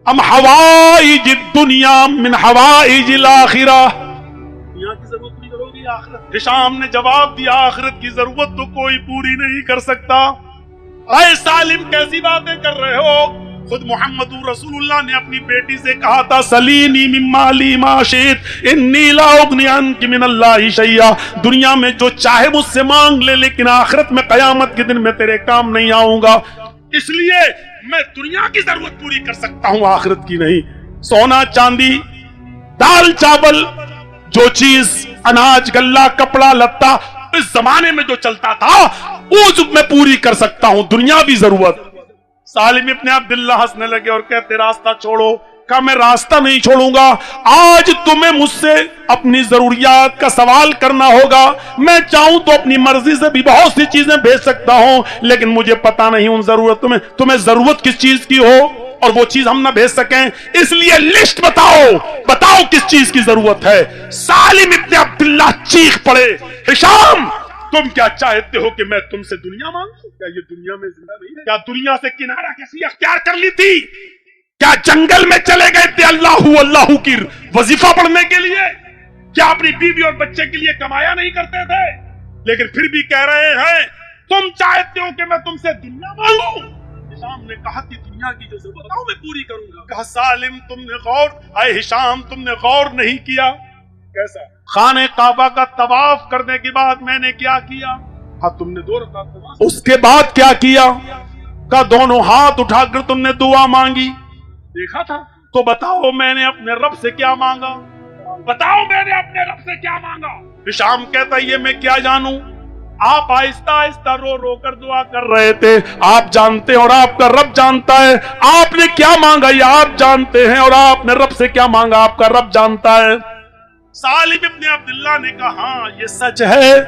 हम हवाइज दुनिया मिन हवाइजिल आखिरा, दुनिया की जरूरत पूरी करोगी आखिरत? हिशाम ने जवाब दिया आखिरत की जरूरत तो कोई पूरी नहीं कर सकता। अरे सालिम कैसी बातें कर रहे हो? खुद मोहम्मद रसूलुल्लाह ने अपनी बेटी से कहा था सलीनी मिम्माली माशित इन्नी ला उगनी अन्की मिनल्लाहि शैया, दुनिया में जो चाहे मुझसे मांग ले, लेकिन आखिरत में कयामत के दिन में तेरे काम नहीं आऊंगा, इसलिए मैं दुनिया की जरूरत पूरी कर सकता हूं, आखिरत की नहीं। सोना चांदी दाल चावल जो चीज अनाज गल्ला कपड़ा लत्ता इस जमाने में जो चलता था वो मैं पूरी कर सकता हूं, दुनियावी जरूरत। सालिम इब्ने अब्दुल्ला हंसने लगे और कहते रास्ता छोड़ो। कहा मैं रास्ता नहीं छोड़ूंगा, आज तुम्हें मुझसे अपनी जरूरियात का सवाल करना होगा। मैं चाहूं तो अपनी मर्जी से भी बहुत सी चीजें भेज सकता हूं, लेकिन मुझे पता नहीं उन जरूरतों में तुम्हें जरूरत किस चीज की हो और वो चीज हम ना भेज सकें, इसलिए लिस्ट बताओ, बताओ किस चीज की जरूरत है। सालिम इब्ने अब्दुल्ला चीख पड़े हिशाम तुम क्या चाहते हो कि मैं तुमसे दुनिया मांगू? क्या ये दुनिया में जिंदा नहीं है? क्या दुनिया से किनारा कैसी अख्तियार कर ली थी? क्या जंगल में चले गए थे अल्लाहू अल्लाहू की वजीफा पढ़ने के लिए? क्या अपनी बीवी और बच्चे के लिए कमाया नहीं करते थे? लेकिन फिर भी कह रहे हैं तुम चाहते हो कि मैं तुमसे दुनिया मांगू? हिशाम ने कहा कि दुनिया की जो जरूरत मैं पूरी करूंगा। कहा सालिम तुमने गौर, आए हिशाम तुमने गौर नहीं किया? कैसा? खाने काबा का तवाफ करने के बाद मैंने क्या किया? हाँ तुमने 2 रकात तवाफ, उसके बाद क्या किया? का दोनों हाथ उठाकर तुमने दुआ मांगी, देखा था? तो बताओ मैंने अपने रब से क्या मांगा? बताओ मैंने अपने रब से क्या मांगा? हिशाम कहता ये मैं क्या जानूं, आप आहिस्ता आहिस्ता रो रो कर दुआ कर रहे थे, आप जानते हैं और आपका रब जानता है आपने क्या मांगा, ये आप जानते हैं और आपने रब से क्या मांगा आपका रब जानता है। सालिम इब्ने अब्दुल्ला ने कहा हाँ ये सच है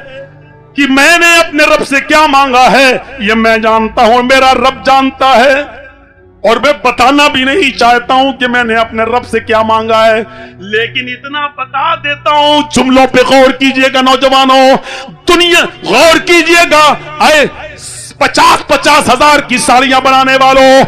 कि मैंने अपने रब से क्या मांगा है ये मैं जानता हूं, मेरा रब जानता है और मैं बताना भी नहीं चाहता हूं कि मैंने अपने रब से क्या मांगा है, लेकिन इतना बता देता हूं, जुमलों पे गौर कीजिएगा नौजवानों, दुनिया गौर कीजिएगा, आए 50-50 हजार की साड़ियां बनाने वालों,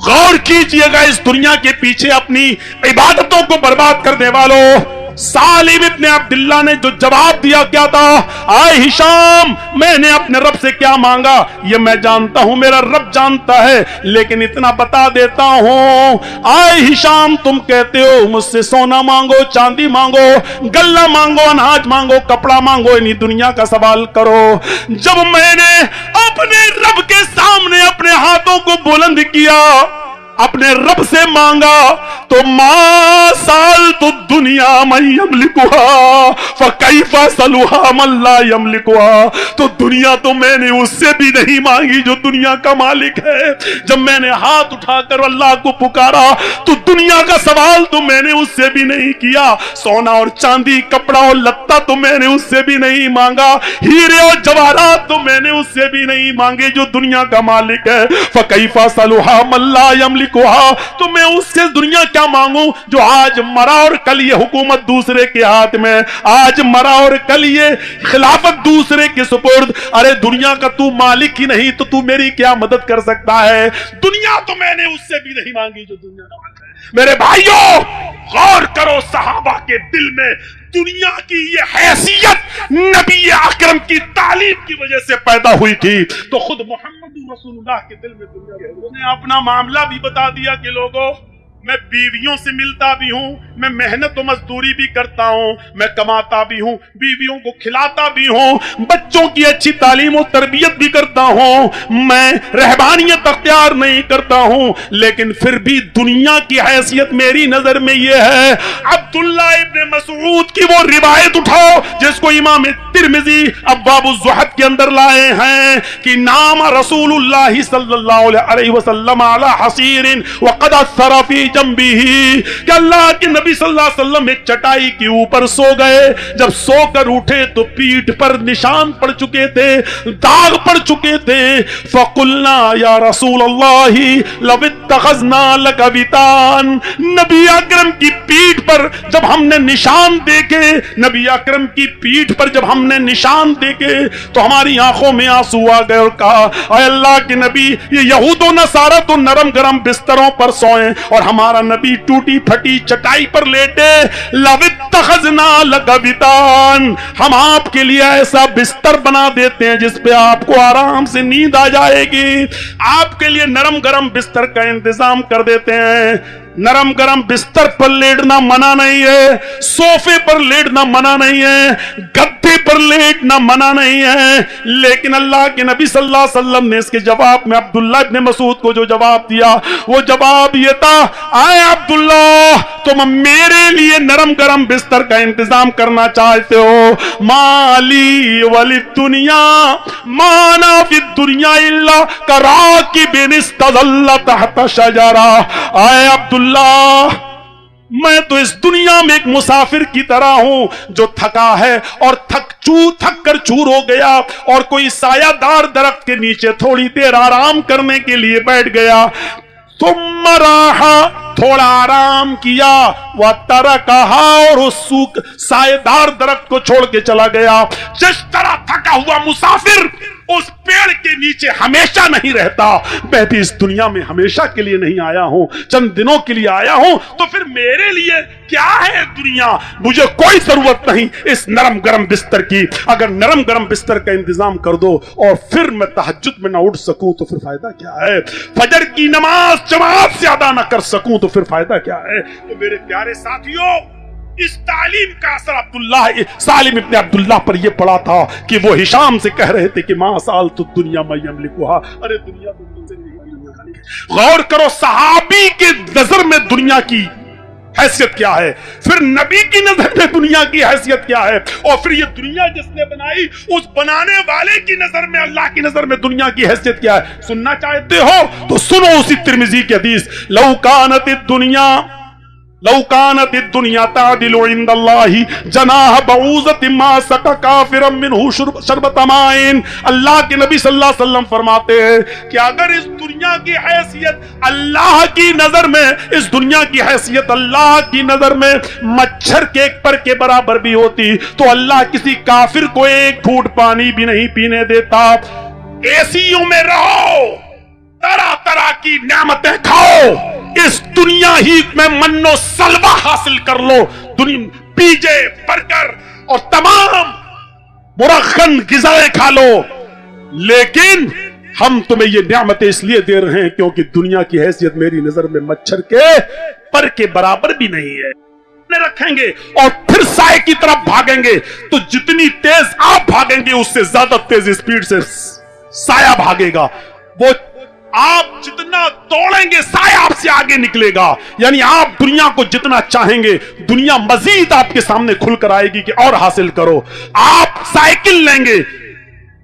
गौर कीजिएगा इस दुनिया के पीछे अपनी इबादतों को बर्बाद करने वालों। सालिम इब्ने अब्दुल्ला ने जो जवाब दिया क्या था, आए हिशाम मैंने अपने रब से क्या मांगा ये मैं जानता हूं, मेरा रब जानता है, लेकिन इतना बता देता हूं, आए हिशाम तुम कहते हो मुझसे सोना मांगो, चांदी मांगो, गल्ला मांगो, अनाज मांगो, कपड़ा मांगो, इन्हीं दुनिया का सवाल करो। जब मैंने अपने रब के सामने अपने हाथों को बुलंद किया, अपने रब से मांगा, तो मा साल तो दुनिया मैं यमलिकुहा फकैफा सलुहा मन ला यमलिकुहा, तो दुनिया तो मैंने उससे भी नहीं मांगी जो दुनिया का मालिक है। जब मैंने हाथ उठाकर अल्लाह को पुकारा तो दुनिया का सवाल तो मैंने उससे भी नहीं किया, सोना और चांदी कपड़ा और लत्ता तो मैंने उससे भी नहीं मांगा, हीरे और जवाहरात तो मैंने उससे भी नहीं मांगे जो दुनिया का मालिक है। फकैफा सलुहा मन ला यमलिकुहा, यमलिकुहा, तो मैं उससे दुनिया क्या मांगू जो आज मरा और कल ये हुकूमत दूसरे के हाथ में, आज मरा और कल ये खिलाफत दूसरे के सुपुर्द। अरे दुनिया का तू मालिक ही नहीं तो तू मेरी क्या मदद कर सकता है? दुनिया तो मैंने उससे भी नहीं मांगी जो दुनिया का मांगता है। मेरे भाइयों, गौर करो, सहाबा के दिल में दुनिया की ये हैसियत नबी अकरम की तालीम की वजह से पैदा हुई थी। तो खुद मोहम्मद रसूलुल्लाह के दिल में दुनिया है। उन्होंने अपना मामला भी बता दिया कि लोगों, मैं बीवियों से मिलता भी हूं, मैं मेहनत और मजदूरी भी करता हूं, मैं कमाता भी हूं, बीवियों को खिलाता भी हूं, बच्चों की अच्छी तालीम और तरबियत भी करता हूं, मैं रहबानियत अख्तियार नहीं करता हूं, लेकिन फिर भी दुनिया की हैसियत मेरी नजर में यह है। अब्दुल्ला इब्न मसूद की वो रिवायत उठाओ जिसको इमाम तिरमिजी अब्वाबुज़ ज़ुहद के अंदर लाए हैं कि नाम रसूलुल्लाह सल्लल्लाहु अलैहि वसल्लम अला हसीरिन व क़द अथरा फी जंबिही, कि अल्लाह के नबी सल्लल्लाहु अलैहि वसल्लम एक चटाई के ऊपर सो गए। जब सोकर उठे तो पीठ पर निशान पड़ चुके थे, दाग पड़ चुके थे। फकुलना या रसूल अल्लाह लव इत्तखज़ना लक वितान, नबी अकरम की पीठ पर जब हमने निशान देखे, नबी अकरम की पीठ पर जब हमने निशान देखे तो हमारी आंखों में आंसू आ गए और कहा, ऐ अल्लाह के नबी, ये यहूद और नसारा तो नरम गरम बिस्तरों पर सोए और हमारा नबी टूटी फटी चटाई पर लेटे। लव इत्तखज़ना लक वितान, हम आपके लिए ऐसा बिस्तर बना देते हैं जिस पे आपको आराम से नींद आ जाएगी। आपके लिए नरम गरम बिस्तर का इंतजाम कर देते हैं। नरम गरम बिस्तर पर लेटना मना नहीं है, सोफे पर लेटना मना नहीं है, गद्दे पर लेटना मना नहीं है, लेकिन अल्लाह के नबी सल्लल्लाहु अलैहि वसल्लम ने इसके जवाब में अब्दुल्ला इब्न मसूद को जो जवाब दिया, वो जवाब ये था, आए अब्दुल्ला, तुम मेरे लिए नरम गरम बिस्तर का इंतजाम करना चाहते हो, माली वली दुनिया माना फिद दुनिया इल्ला कराकिबिन इस्तज़ल्ला तहत शजरा। आए अब्दुल्ला, मैं तो इस दुनिया में एक मुसाफिर की तरह हूं जो थका है और थक कर चूर हो गया और कोई सायादार दरख्त के नीचे थोड़ी देर आराम करने के लिए बैठ गया। तुम राहा, थोड़ा आराम किया, वह तरह कहा और उस सायेदार दरख्त को छोड़ के चला गया। जिस तरह थका हुआ मुसाफिर उस पेड़ के नीचे हमेशा नहीं रहता, मैं भी इस दुनिया में हमेशा के लिए नहीं आया हूं, चंद दिनों के लिए आया हूं। तो फिर मेरे लिए क्या है दुनिया? मुझे कोई जरूरत नहीं इस नरम गरम बिस्तर की। अगर नरम गरम बिस्तर का इंतजाम कर दो और फिर मैं तहज्जुद में ना उठ सकूं तो फिर फायदा क्या है? फजर की नमाज जमात से अदा ना कर सकूं तो फिर फायदा क्या है? तो मेरे प्यारे साथियों, इस तालीम का असर अब्दुल्लाह सालिम इब्न अब्दुल्लाह पर यह पड़ा था कि वो हिशाम से कह रहे थे कि मा साल तो दुनिया में यमलिकुहा, अरे दुनिया तो तुमसे नहीं। गौर करो, सहाबी के नजर में दुनिया की हैसियत क्या है, फिर नबी की नजर में दुनिया की हैसियत क्या है, और फिर ये दुनिया जिसने बनाई उस बनाने वाले की नजर में, अल्लाह की नजर में दुनिया की हैसियत क्या है। सुनना चाहते हो तो सुनो उसी तिरमिजी की हदीस, लौ कानतिद दुनिया तादिलु इंदल्लाहि जनाह बऊज़ति मा सका काफिरम मिनहु शरबत माइन। अल्लाह के नबी सल्लल्लाहु अलैहि वसल्लम फरमाते हैं कि अगर इस दुनिया की हैसियत अल्लाह की नजर में, इस दुनिया की हैसियत अल्लाह की नजर में मच्छर के एक पर के बराबर भी होती तो अल्लाह किसी काफिर को एक घूंट पानी भी नहीं पीने देता। एसीओ में रहो, तरह तरह की नेमतें खाओ, इस दुनिया ही में मन्नो सलवा हासिल कर लो, दुनिया पिज़्ज़ा, बर्गर और तमाम मुरखन ग़िज़ाएं खा लो, लेकिन हम तुम्हें ये नेमतें इसलिए दे रहे हैं क्योंकि दुनिया की हैसियत मेरी नजर में मच्छर के पर के बराबर भी नहीं है। रखेंगे और फिर साए की तरफ भागेंगे तो जितनी तेज आप भागेंगे उससे ज्यादा तेज स्पीड से साया भागेगा। वो आप जितना दौड़ेंगे साया आपसे आगे निकलेगा। यानी आप दुनिया को जितना चाहेंगे दुनिया मजीद आपके सामने खुलकर आएगी कि और हासिल करो। आप साइकिल लेंगे,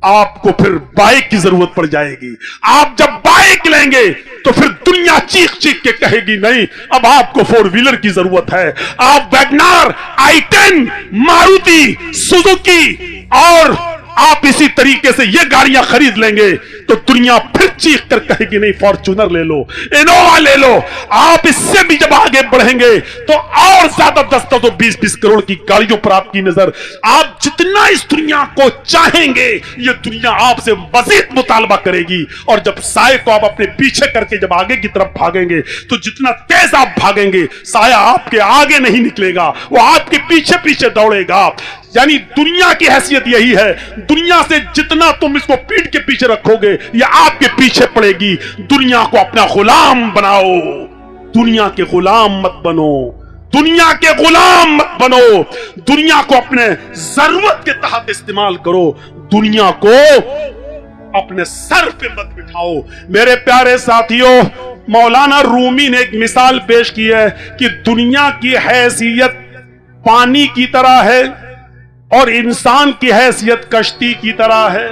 आपको फिर बाइक की जरूरत पड़ जाएगी। आप जब बाइक लेंगे तो फिर दुनिया चीख चीख के कहेगी नहीं, अब आपको 4 व्हीलर की जरूरत है। आप वैगनार, i10, मारुति सुजुकी और आप इसी तरीके से ये गाड़ियां खरीद लेंगे तो दुनिया फिर चीख कर कहेगी नहीं फॉर्च्यूनर ले लो, इनोवा ले लो। आप इससे भी जब आगे बढ़ेंगे तो और ज्यादा 10 तो 20 करोड़ की गाड़ियों पर आपकी नजर। आप जितना इस दुनिया को चाहेंगे ये दुनिया आपसे मजीद मुतालबा करेगी। और जब साए को आप अपने पीछे करके जब आगे की तरफ भागेंगे तो जितना तेज आप भागेंगे साया आपके आगे नहीं निकलेगा, वो आपके पीछे पीछे दौड़ेगा। यानी दुनिया की हैसियत यही है, दुनिया से जितना तुम इसको पीठ के पीछे रखोगे ये आपके पीछे पड़ेगी। दुनिया को अपना गुलाम बनाओ, दुनिया के गुलाम मत बनो, दुनिया के गुलाम मत बनो। दुनिया को अपने जरूरत के तहत इस्तेमाल करो, दुनिया को अपने सर पे मत बिठाओ। मेरे प्यारे साथियों, मौलाना रूमी ने एक मिसाल पेश की है कि दुनिया की हैसियत पानी की तरह है और इंसान की हैसियत कश्ती की तरह है।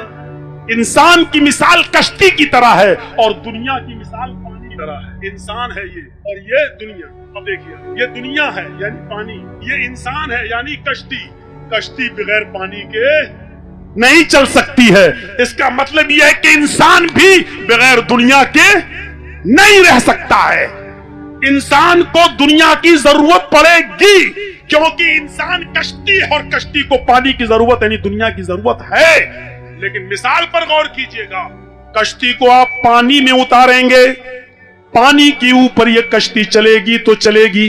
इंसान की मिसाल कश्ती की तरह है और दुनिया की मिसाल पानी की तरह है। इंसान है ये और ये दुनिया। अब देखिए, ये दुनिया है यानी पानी, ये इंसान है यानी कश्ती। कश्ती बगैर पानी के नहीं चल सकती है। इसका मतलब यह है कि इंसान भी बगैर दुनिया के नहीं रह सकता है। इंसान को दुनिया की जरूरत पड़ेगी क्योंकि इंसान कश्ती है और कश्ती को पानी की जरूरत यानी दुनिया की जरूरत है। लेकिन मिसाल पर गौर कीजिएगा, कश्ती को आप पानी में उतारेंगे, पानी के ऊपर यह कश्ती चलेगी तो चलेगी,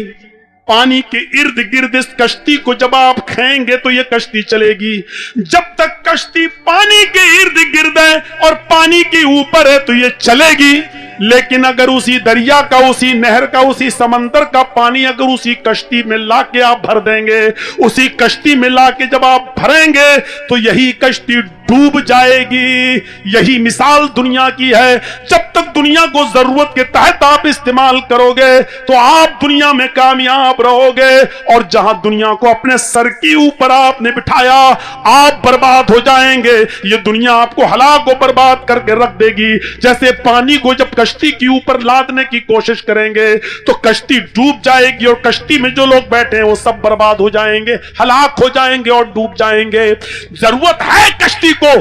पानी के इर्द गिर्द इस कश्ती को जब आप खाएंगे तो यह कश्ती चलेगी। जब तक कश्ती पानी के इर्द गिर्द है और पानी के ऊपर है तो यह चलेगी। लेकिन अगर उसी दरिया का, उसी नहर का, उसी समंदर का पानी अगर उसी कश्ती में लाके आप भर देंगे, उसी कश्ती में लाके जब आप भरेंगे तो यही कश्ती डूब जाएगी। यही मिसाल दुनिया की है। जब तक दुनिया को जरूरत के तहत आप इस्तेमाल करोगे तो आप दुनिया में कामयाब रहोगे और जहां दुनिया को अपने सर के ऊपर आपने बिठाया आप बर्बाद हो जाएंगे। ये दुनिया आपको हलाक और बर्बाद करके रख देगी। जैसे पानी को जब कश्ती के ऊपर लादने की कोशिश करेंगे तो कश्ती डूब जाएगी और कश्ती में जो लोग बैठे हैं वो सब बर्बाद हो जाएंगे, हलाक हो जाएंगे और डूब जाएंगे। जरूरत है कश्ती को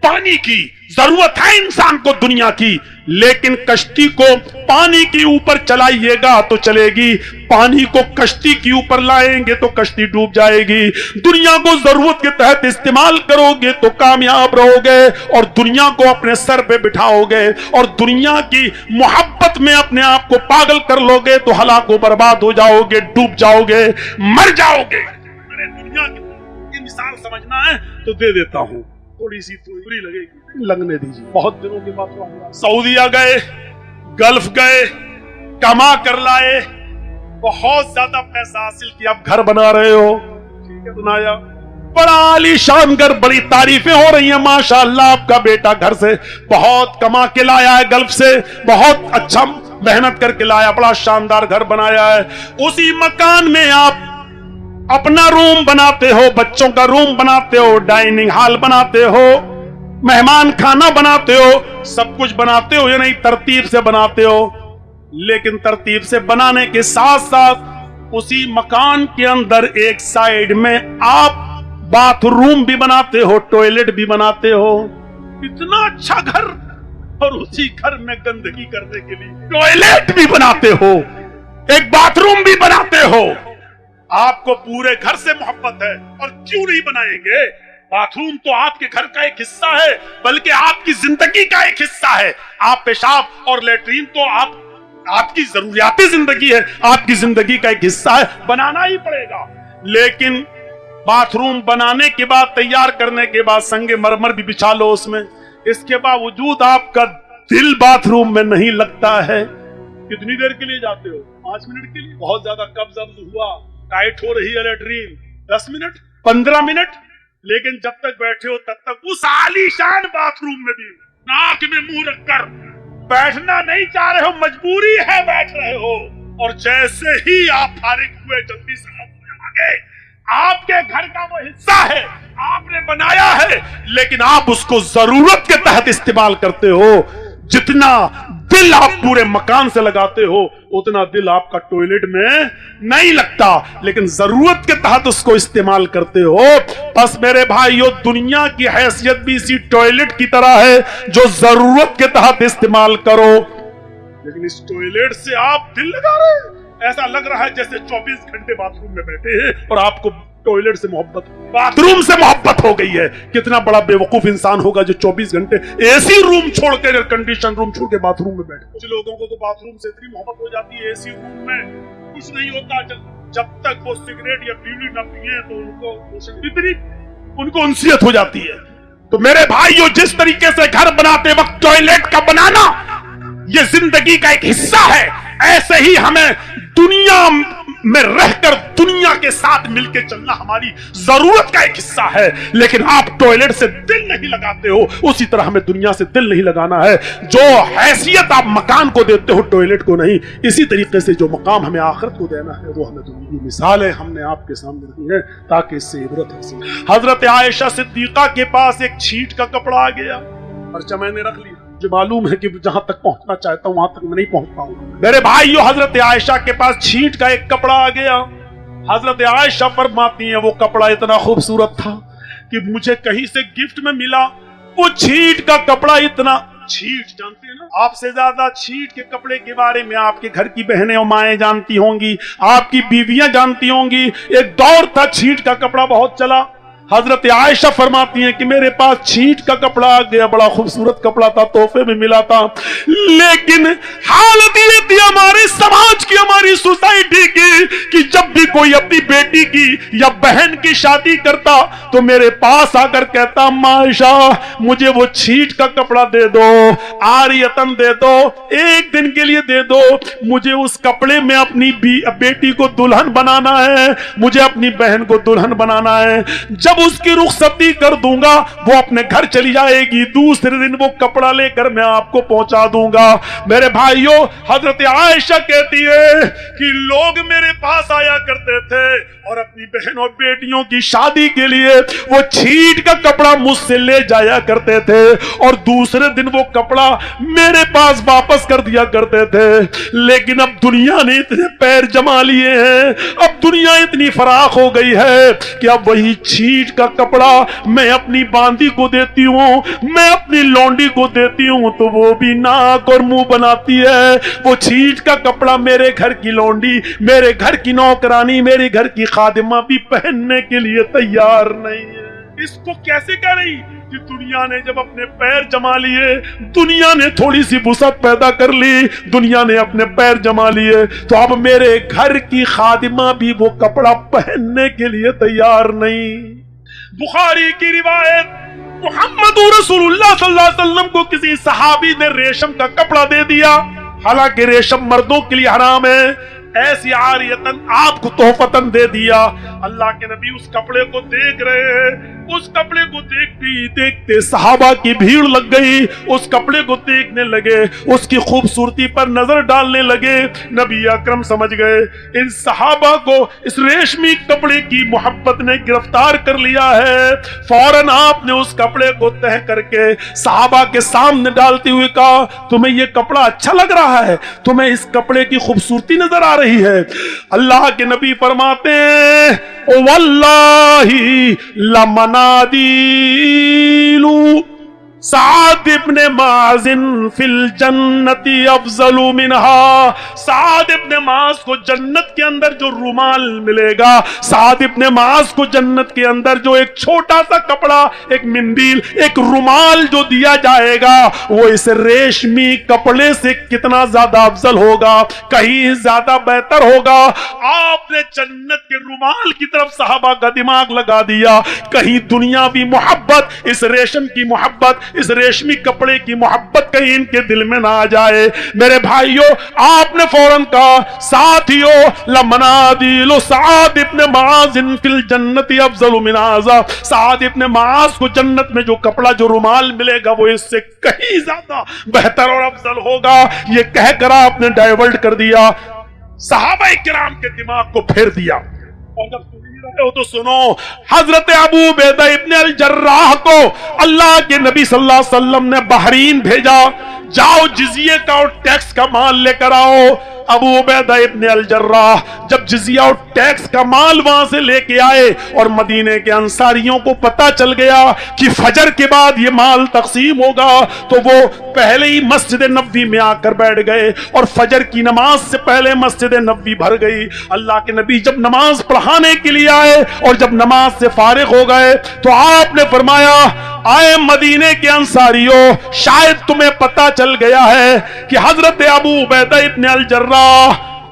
पानी की, जरूरत है इंसान को दुनिया की, लेकिन कश्ती को पानी के ऊपर चलाइएगा तो चलेगी, पानी को कश्ती के ऊपर लाएंगे तो कश्ती डूब जाएगी। दुनिया को जरूरत के तहत इस्तेमाल करोगे तो कामयाब रहोगे और दुनिया को अपने सर पे बिठाओगे और दुनिया की मोहब्बत में अपने आप को पागल कर लोगे तो हलाक हो बर्बाद हो जाओगे, डूब जाओगे, मर जाओगे। मैंने दुनिया की मिसाल समझना है तो दे देता हूं, थोड़ी सी बुरी लगेगी, लगने दीजिए। बहुत दिनों के बाद सऊदीया गए, गल्फ गए, कमा कर लाए, बहुत ज्यादा पैसा हासिल किया, अब घर बना रहे हो, ठीक है, बनाया, बड़ा आलीशान घर, बड़ी तारीफें हो रही हैं, माशाअल्लाह आपका बेटा घर से बहुत कमा के लाया है, गल्फ से बहुत अच्छा मेहनत करके लाया, बड़ा शानदार घर बनाया है। उसी मकान में आप अपना रूम बनाते हो, बच्चों का रूम बनाते हो, डाइनिंग हॉल बनाते हो, मेहमान खाना बनाते हो, सब कुछ बनाते हो या नहीं, तरतीब से बनाते हो। लेकिन तरतीब से बनाने के साथ साथ उसी मकान के अंदर एक साइड में आप बाथरूम भी बनाते हो, टॉयलेट भी बनाते हो। इतना अच्छा घर और उसी घर में गंदगी करने के लिए टॉयलेट भी बनाते हो, एक बाथरूम भी बनाते हो। आपको पूरे घर से मोहब्बत है और क्यों नहीं बनाएंगे? बाथरूम तो आपके घर का एक हिस्सा है, बल्कि आपकी जिंदगी का एक हिस्सा है। आप पेशाब और लेटरीन तो आपकी जरूरियाती जिंदगी है, आपकी जिंदगी का एक हिस्सा है, बनाना ही पड़ेगा। लेकिन बाथरूम बनाने के बाद, तैयार करने के बाद संगे मरमर भी बिछा लो उसमें, इसके बावजूद आपका दिल बाथरूम में नहीं लगता है। कितनी देर के लिए जाते हो? 5 मिनट के लिए? बहुत ज्यादा कब्ज हुआ, टाइट हो रही है लेटरीन, 10 मिनट, 15 मिनट, लेकिन जब तक बैठे हो तब तक उस आलीशान बाथरूम में भी नाक में मुंह रखकर बैठना नहीं चाह रहे हो, मजबूरी है बैठ रहे हो। और जैसे ही आप फारिग हुए जल्दी से आगे, आपके घर का वो हिस्सा है, आपने बनाया है, लेकिन आप उसको जरूरत के तहत इस्तेमाल करते हो। जितना दिल आप पूरे मकान से लगाते हो, उतना दिल आपका टॉयलेट में नहीं लगता, लेकिन जरूरत के तहत उसको इस्तेमाल करते हो। बस मेरे भाइयों, दुनिया की हैसियत भी इसी टॉयलेट की तरह है जो जरूरत के तहत इस्तेमाल करो। लेकिन इस टॉयलेट से आप दिल लगा रहे हैं, ऐसा लग रहा है जैसे 24 घंटे बाथरूम में बैठे हैं और आपको टॉयलेट से मोहब्बत, बाथरूम से मोहब्बत हो गई है। कितना बड़ा बेवकूफ इंसान होगा जो 24 घंटे एसी रूम छोड़ के, एयर कंडीशन रूम छोड़ के बाथरूम में बैठे। कुछ लोगों को तो बाथरूम से इतनी मोहब्बत हो जाती है, एसी रूम में कुछ नहीं होता, जब तक वो सिगरेट या बीड़ी न पिए तो उनको उनसियत हो जाती है। तो मेरे भाइयों, जिस तरीके से घर बनाते वक्त टॉयलेट का बनाना ये जिंदगी का एक हिस्सा है, ऐसे ही हमें दुनिया में रहकर दुनिया के साथ मिलकर चलना हमारी जरूरत का एक हिस्सा है। लेकिन आप टॉयलेट से दिल नहीं लगाते हो, उसी तरह हमें दुनिया से दिल नहीं लगाना है। जो हैसियत आप मकान को देते हो, टॉयलेट को नहीं, इसी तरीके से जो मकाम हमें आखिरत को देना है वो हमें दुनिया की मिसालें हमने आपके सामने रखी है ताकि इससे इबरत हासिल। हजरत आयशा सिद्दीका के पास एक छींट का कपड़ा आ गया, पर्चा मैंने रख लिया, जो मालूम है कि जहां तक पहुंचना चाहता हूं वहां तक मैं नहीं पहुंच पाऊंगा। मेरे भाइयों, हजरत आयशा के पास छींट का एक कपड़ा आ गया। हजरत आयशा फरमाती हैं वो कपड़ा इतना खूबसूरत था कि मुझे कहीं से गिफ्ट में मिला। वो छींट का कपड़ा इतना, छींट जानते हैं ना, आपसे ज्यादा छींट के कपड़े के बारे में आपके घर की बहनें और माएं जानती होंगी, आपकी बीवियां जानती होंगी। एक दौर था छींट का कपड़ा बहुत चला। हजरत आयशा फरमाती हैं कि मेरे पास छींट का कपड़ा आ गया, बड़ा खूबसूरत कपड़ा था, तोहफे में मिला था। लेकिन हालत ये थी हमारे समाज की, हमारी सोसाइटी की, कि जब भी कोई अपनी बेटी की या बहन की शादी करता तो मेरे पास आकर कहता, आयशा मुझे वो छींट का कपड़ा दे दो, आरियतन दे दो, एक दिन के लिए दे दो, मुझे उस कपड़े में अपनी बेटी को दुल्हन बनाना है, मुझे अपनी बहन को दुल्हन बनाना है। जब उसकी रुखसती कर दूंगा वो अपने घर चली जाएगी, दूसरे दिन वो कपड़ा लेकर मैं आपको पहुंचा दूंगा। मेरे भाइयों, हजरत आयशा कहती है कि लोग मेरे पास आया करते थे और अपनी बहन और बेटियों की शादी के लिए वो छींट का कपड़ा मुझसे ले जाया करते थे और दूसरे दिन वो कपड़ा मेरे पास वापस कर दिया करते थे। लेकिन अब दुनिया ने इतने पैर जमा लिए हैं, अब दुनिया इतनी फराख हो गई है कि अब वही छींट का कपड़ा मैं अपनी बांदी को देती हूं, मैं अपनी लौंडी को देती हूं तो वो भी नाक और मुंह बनाती है। वो छींट का कपड़ा मेरे घर की लौंडी, मेरे घर की नौकरानी, मेरे घर की खादिमा भी पहनने के लिए तैयार नहीं है। इसको कैसे कह रही कि दुनिया ने जब अपने पैर जमा लिए, दुनिया ने थोड़ी सी वुसअत पैदा कर ली, दुनिया ने अपने पैर जमा लिए, तो अब मेरे घर की खादिमा भी वो कपड़ा पहनने के लिए तैयार नहीं। बुखारी की रिवायत, मुहम्मद रसूलुल्लाह सल्लल्लाहु अलैहि वसल्लम को किसी सहाबी ने रेशम का कपड़ा दे दिया, हालांकि रेशम मर्दों के लिए हराम है, ऐसी आरियतन आपको तोहफतन दे दिया। अल्लाह के नबी उस कपड़े को देख रहे हैं, उस कपड़े को देखते ही देखते सहाबा की भीड़ लग गई, उस कपड़े को देखने लगे, उसकी खूबसूरती पर नजर डालने लगे। नबी अकरम समझ गए इन सहाबा को इस रेशमी कपड़े की मोहब्बत ने गिरफ्तार कर लिया है। फौरन आपने उस कपड़े को तह करके सहाबा के सामने डालते हुए कहा, तुम्हें यह कपड़ा अच्छा लग रहा है, तुम्हें इस कपड़े की खूबसूरती नजर आ रही है? अल्लाह के नबी फरमाते हैं, ओ वल्लाही लमनादीलू साद इब्ने माजिन फिल जन्नती अफजलु मिनहा। साद इब्ने माज को जन्नत के अंदर जो रुमाल मिलेगा, साद इब्ने माज को जन्नत के अंदर जो एक छोटा सा कपड़ा, एक मिंदील, एक रुमाल जो दिया जाएगा, वो इस रेशमी कपड़े से कितना ज्यादा अफजल होगा, कहीं ज्यादा बेहतर होगा। आपने जन्नत के रुमाल की तरफ सहाबा का दिमाग लगा दिया, कहीं दुनियावी मोहब्बत, इस रेशम की मोहब्बत, इस रेशमी कपड़े की मोहब्बत कहीं इनके दिल में ना आ जाए। मेरे भाइयों, आपने फौरन कहा, साथियों लमनादिलो साद इब्ने माज फिल जन्नती अफजलु मिन हाज़ा। साद इब्ने माज को जन्नत में जो कपड़ा, जो रुमाल मिलेगा, वो इससे कहीं ज्यादा बेहतर और अफजल होगा। ये कहकर आपने डाइवर्ट कर दिया, सहाबा किराम के दिमाग को फेर दिया। और जब हो तो सुनो, हजरत अबू उबैदा इब्ने अल जर्राह को अल्लाह के नबी सल्लल्लाहु अलैहि वसल्लम ने बहरीन भेजा। जाओ जिजिये का और टैक्स का माल लेकर आओ। अबू उबैदा इब्न अल जर्राह जब जिजिया और टैक्स का माल वहां से लेके आए और मदीने के अंसारियों को पता चल गया कि फजर के बाद ये माल तकसीम होगा, तो वो पहले ही मस्जिद नबवी में आकर बैठ गए और फजर की नमाज से पहले मस्जिद नबवी भर गई। अल्लाह के नबी जब नमाज पढ़ाने के लिए आए और जब नमाज से फारिग हो गए तो आपने फरमाया, आए मदीने के अंसारियों, शायद तुम्हें पता चल गया है कि हजरत अबू उबैदा इब्न अल जर्राह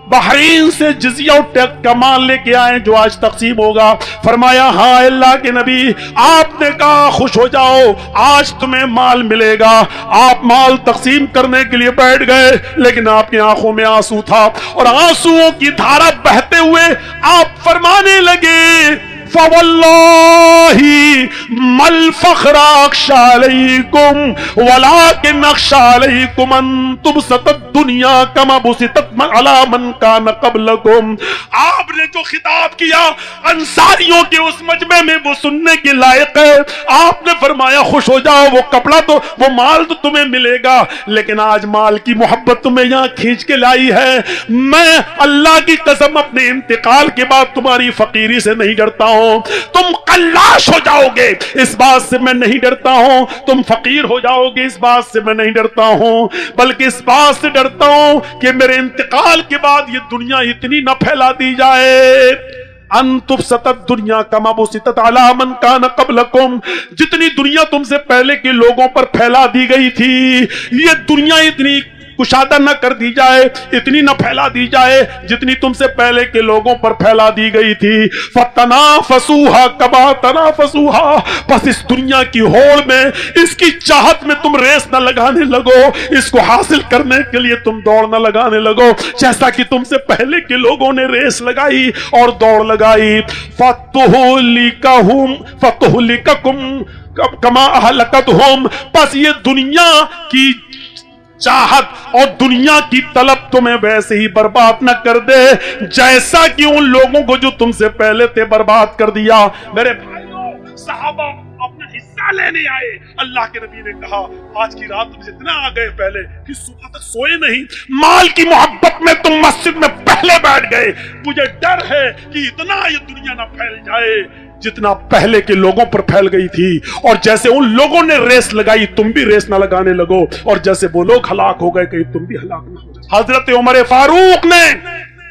बहरीन से जिजिया और टैक्स का माल लेके आए जो आज तकसीम होगा। फरमाया, हाँ अल्लाह के नबी, आपने कहा खुश हो जाओ, आज तुम्हें माल मिलेगा। आप माल तकसीम करने के लिए बैठ गए, लेकिन आपकी आंखों में आंसू था और आंसुओं की धारा बहते हुए आप फरमाने लगे, फवल्लाही मल फख्र अख्शा अलैकुम वलाकिन अख्शा अलैकुम अन तुबसतद दुनिया कमा बुसितत अला मन कान क़ब्लकुम। आपने जो खिताब किया अंसारियों के उस मजमे में वो सुनने के लायक है। आपने फरमाया, खुश हो जाओ, वो कपड़ा तो, वो माल तो तुम्हें मिलेगा, लेकिन आज माल की मोहब्बत तुम्हें यहाँ खींच के लाई है। मैं अल्लाह की कसम अपने इंतकाल के बाद तुम्हारी फकीरी से नहीं डरता हूं, तुम कल्लाश हो जाओगे इस बात से मैं नहीं डरता हूं, तुम फकीर हो जाओगे इस बात से मैं नहीं डरता हूं, बल्कि इस बात से डरता हूं कि मेरे इंतकाल के बाद ये दुनिया इतनी न फैला दी जाए। अंतुब सतत दुनिया कमाबुसितत अला मन कान क़ब्लकुम, जितनी दुनिया तुमसे पहले के लोगों पर फैला दी गई थी, ये दुनिया इतनी कुशादा न कर दी जाए, इतनी न फैला दी जाए जितनी तुमसे पहले के लोगों पर फैला दी गई थी। फतनाफसूहा कमा तनाफसूहा, बस इस दुनिया की होड़ में, इसकी चाहत में तुम रेस न लगाने लगो, इसको हासिल करने के लिए तुम दौड़ न लगाने लगो, जैसा कि तुमसे पहले के लोगों ने रेस लगाई और दौड़ लगाई। फतुहलिककुम कमा अहलकतहुम, बस ये दुनिया की चाहत और दुनिया की तलब तुम्हें वैसे ही बर्बाद न कर दे जैसा कि उन लोगों को जो तुमसे पहले थे बर्बाद कर दिया। मेरे भाइयों, सहाबा अपना हिस्सा लेने आए। अल्लाह के नबी ने कहा, आज की रात तुम इतना आ गए पहले कि सुबह तक सोए नहीं, माल की मोहब्बत में तुम मस्जिद में पहले बैठ गए। मुझे डर है कि इतना ये दुनिया ना फैल जाए जितना पहले के लोगों पर फैल गई थी, और जैसे उन लोगों ने रेस लगाई तुम भी रेस ना लगाने लगो, और जैसे वो लोग हलाक हो गए कहीं तुम भी हलाक ना हो जाओ। हजरत उमर फारूक ने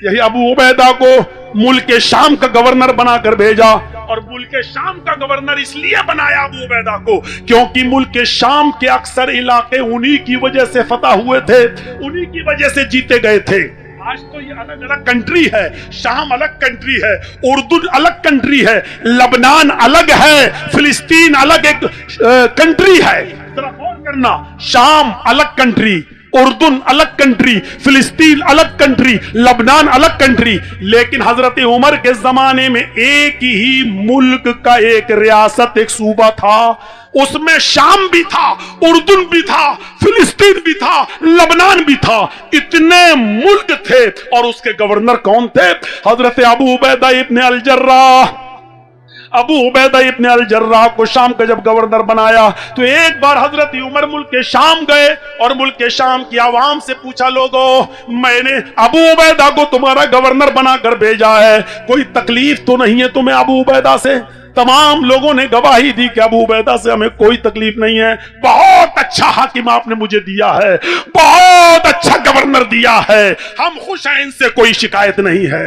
यही अबू उबैदा को मुल्क शाम का गवर्नर बनाकर भेजा, और मुल्क शाम का गवर्नर इसलिए बनाया अबू उबैदा को क्योंकि मुल्क शाम के अक्सर इलाके उन्हीं की वजह से फतह हुए थे, उन्हीं की वजह से जीते गए थे। आज तो ये अलग अलग कंट्री है, शाम अलग कंट्री है, उर्दू अलग कंट्री है, लबनान अलग है, फिलिस्तीन अलग एक कंट्री है। जरा गौर करना, शाम अलग कंट्री, उर्दून अलग कंट्री, फिलिस्तीन अलग कंट्री, लबनान अलग कंट्री, लेकिन हजरत उमर के जमाने में एक ही मुल्क का एक रियासत, एक सूबा था, उसमें शाम भी था, उर्दून भी था, फिलिस्तीन भी था, लबनान भी था, इतने मुल्क थे, और उसके गवर्नर कौन थे? हजरत अबू उबैदा इब्न अल जर्राह। अबू उबैदा इब्न अल जर्राह को शाम का जब गवर्नर बनाया तो एक बार हजरत उमर मुल्क के शाम गए और मुल्क के शाम की आवाम से पूछा, लोगों मैंने अबू उबैदा को तुम्हारा गवर्नर बनाकर भेजा है, कोई तकलीफ तो नहीं है तुम्हें अबू उबैदा से? तमाम लोगों ने गवाही दी कि अबू उबैदा से हमें कोई तकलीफ नहीं है, बहुत अच्छा हाकिम आपने मुझे दिया है, बहुत अच्छा गवर्नर दिया है, हम खुश हैं, इनसे कोई शिकायत नहीं है।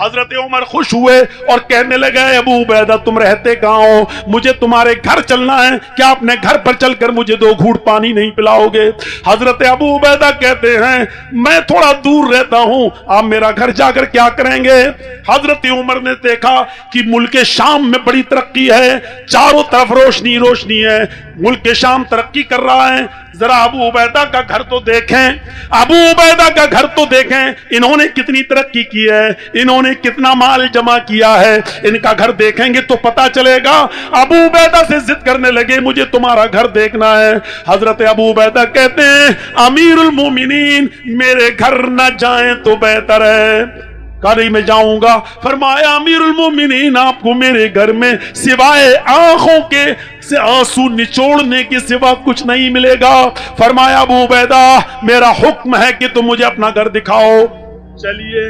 हजरत उमर खुश हुए और कहने लगे, अबू उबैदा तुम रहते कहाँ हो, मुझे तुम्हारे घर चलना है, क्या अपने घर पर चलकर मुझे 2 घूंट पानी नहीं पिलाओगे? हजरत अबू उबैदा कहते हैं, मैं थोड़ा दूर रहता हूं, आप मेरा घर जाकर क्या करेंगे? हजरत उमर ने देखा कि मुल्क शाम में बड़ी तरक्की है, चारों तरफ रोशनी रोशनी है, मुल्क शाम तरक्की कर रहा है, जरा अबू उबैदा का घर तो देखें, अबू उबैदा का घर तो देखें, इन्होंने कितनी तरक्की की है, इन्होंने कितना माल जमा किया है, इनका घर देखेंगे तो पता चलेगा। अबू उबैदा से जिद करने लगे, मुझे तुम्हारा घर देखना है। हजरत अबू उबैदा कहते हैं, अमीरुल मोमिनीन मेरे घर न जाएं तो बेहतर है। कहा नहीं मैं जाऊंगा। फरमाया अमीरुल मोमिनीन आपको मेरे घर में सिवाय आंखों के से आंसू निचोड़ने के सिवा कुछ नहीं मिलेगा। फरमाया अबू उबैदा मेरा हुक्म है कि तुम मुझे अपना घर दिखाओ। चलिए।